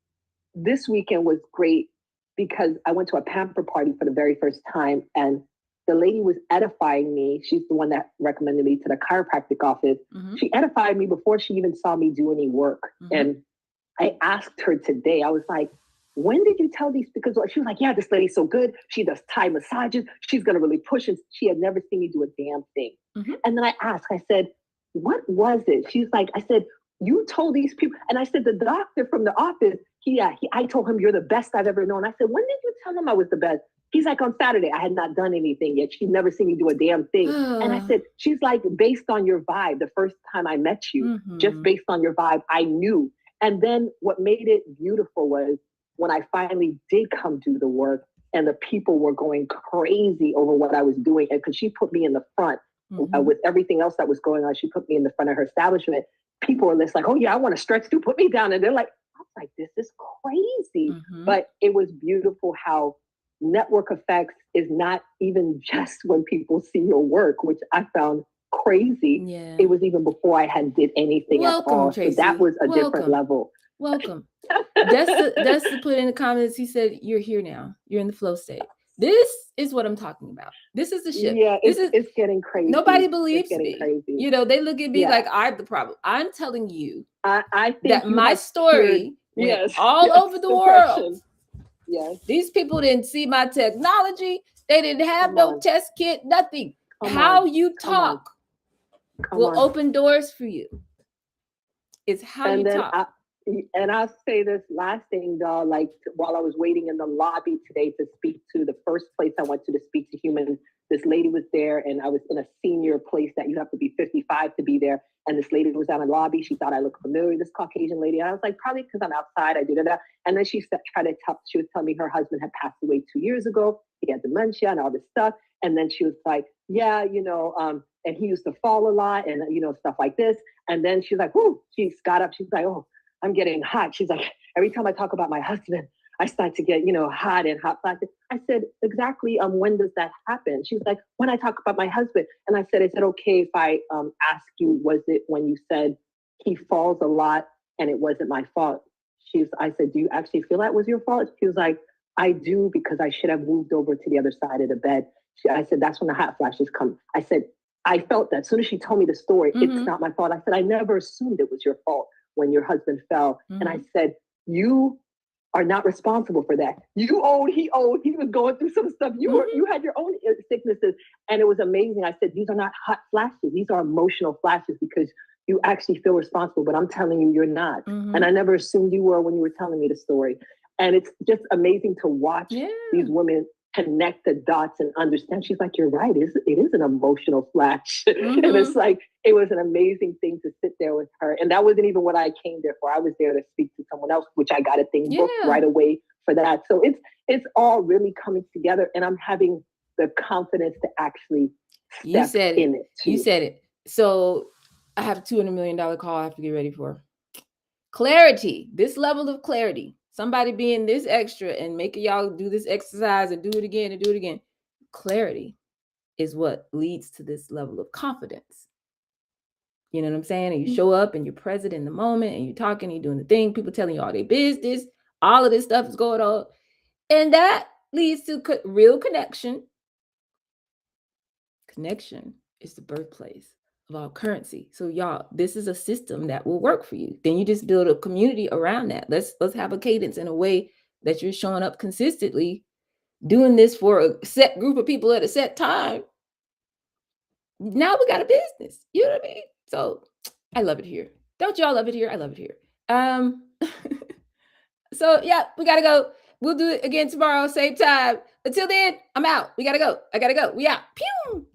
this weekend was great because I went to a pamper party for the very first time, and the lady was edifying me. She's the one that recommended me to the chiropractic office. Mm-hmm. She edified me before she even saw me do any work. Mm-hmm. And I asked her today, I was like, when did you tell these? Because she was like, yeah, this lady's so good. She does Thai massages. She's going to really push. And she had never seen me do a damn thing. Mm-hmm. And then I asked, I said, what was it? She's like, I said, you told these people. And I said, the doctor from the office, I told him, you're the best I've ever known. I said, when did you tell him I was the best? He's like, on Saturday. I had not done anything yet. She'd never seen me do a damn thing. And I said, she's like, based on your vibe, the first time I met you, just based on your vibe, I knew. And then what made it beautiful was when I finally did come do the work, and the people were going crazy over what I was doing. And because she put me in the front with everything else that was going on, she put me in the front of her establishment. People were just like, oh yeah, I want to stretch too. Put me down. And they're like, I was like, this is crazy. But it was beautiful how network effects is not even just when people see your work, which I found crazy. Yeah. It was even before I had did anything at all. Tracy. So that was a different level. Welcome. That's to put in the comments. He said, you're here now. You're in the flow state. This is what I'm talking about. This is the shift. Yeah, it's getting crazy. Nobody believes me. Crazy. You know, they look at me like I'm the problem. I'm telling you I think that my story went all over the world. Yes. These people didn't see my technology. They didn't have no test kit, nothing. How you talk will open doors for you. It's how you talk. And I'll say this last thing, though, like while I was waiting in the lobby today to speak to the first place I went to speak to humans, this lady was there, and I was in a senior place that you have to be 55 to be there. And this lady was down in the lobby. She thought I looked familiar, this Caucasian lady. And I was like, probably because I'm outside, I did it. And then she was telling me her husband had passed away 2 years ago. He had dementia and all this stuff. And then she was like, yeah, and he used to fall a lot and, stuff like this. And then she's like, whoo, she got up. She's like, oh, I'm getting hot. She's like, every time I talk about my husband, I start to get, hot and hot flashes. I said, exactly, when does that happen? She was like, when I talk about my husband. And I said, is it okay if I ask you, was it when you said he falls a lot and it wasn't my fault? I said, do you actually feel that was your fault? She was like, I do, because I should have moved over to the other side of the bed. I said, that's when the hot flashes come. I said, I felt that. As soon as she told me the story, it's not my fault. I said, I never assumed it was your fault when your husband fell. And I said, you are not responsible for that. You owed, he was going through some stuff. You had your own sicknesses. And it was amazing. I said, these are not hot flashes. These are emotional flashes because you actually feel responsible, but I'm telling you, you're not. And I never assumed you were when you were telling me the story. And it's just amazing to watch these women connect the dots and understand. She's like, you're right. It is an emotional flash. And it's like, it was an amazing thing to sit there with her. And that wasn't even what I came there for. I was there to speak to someone else, which I got a thing booked right away for that. So it's all really coming together, and I'm having the confidence to actually step in it. You said it. So I have a $200 million call I have to get ready for. Clarity, this level of clarity, somebody being this extra and making y'all do this exercise and do it again and do it again. Clarity is what leads to this level of confidence. You know what I'm saying? And you show up and you're present in the moment and you're talking, and you're doing the thing, people telling you all their business, all of this stuff is going on. And that leads to real connection. Connection is the birthplace of all currency. So y'all, this is a system that will work for you. Then you just build a community around that. Let's have a cadence in a way that you're showing up consistently, doing this for a set group of people at a set time. Now we got a business. You know what I mean? So I love it here. Don't y'all love it here? I love it here. So yeah, we gotta go. We'll do it again tomorrow, same time. Until then, I'm out. We gotta go. I gotta go. We out. Pew!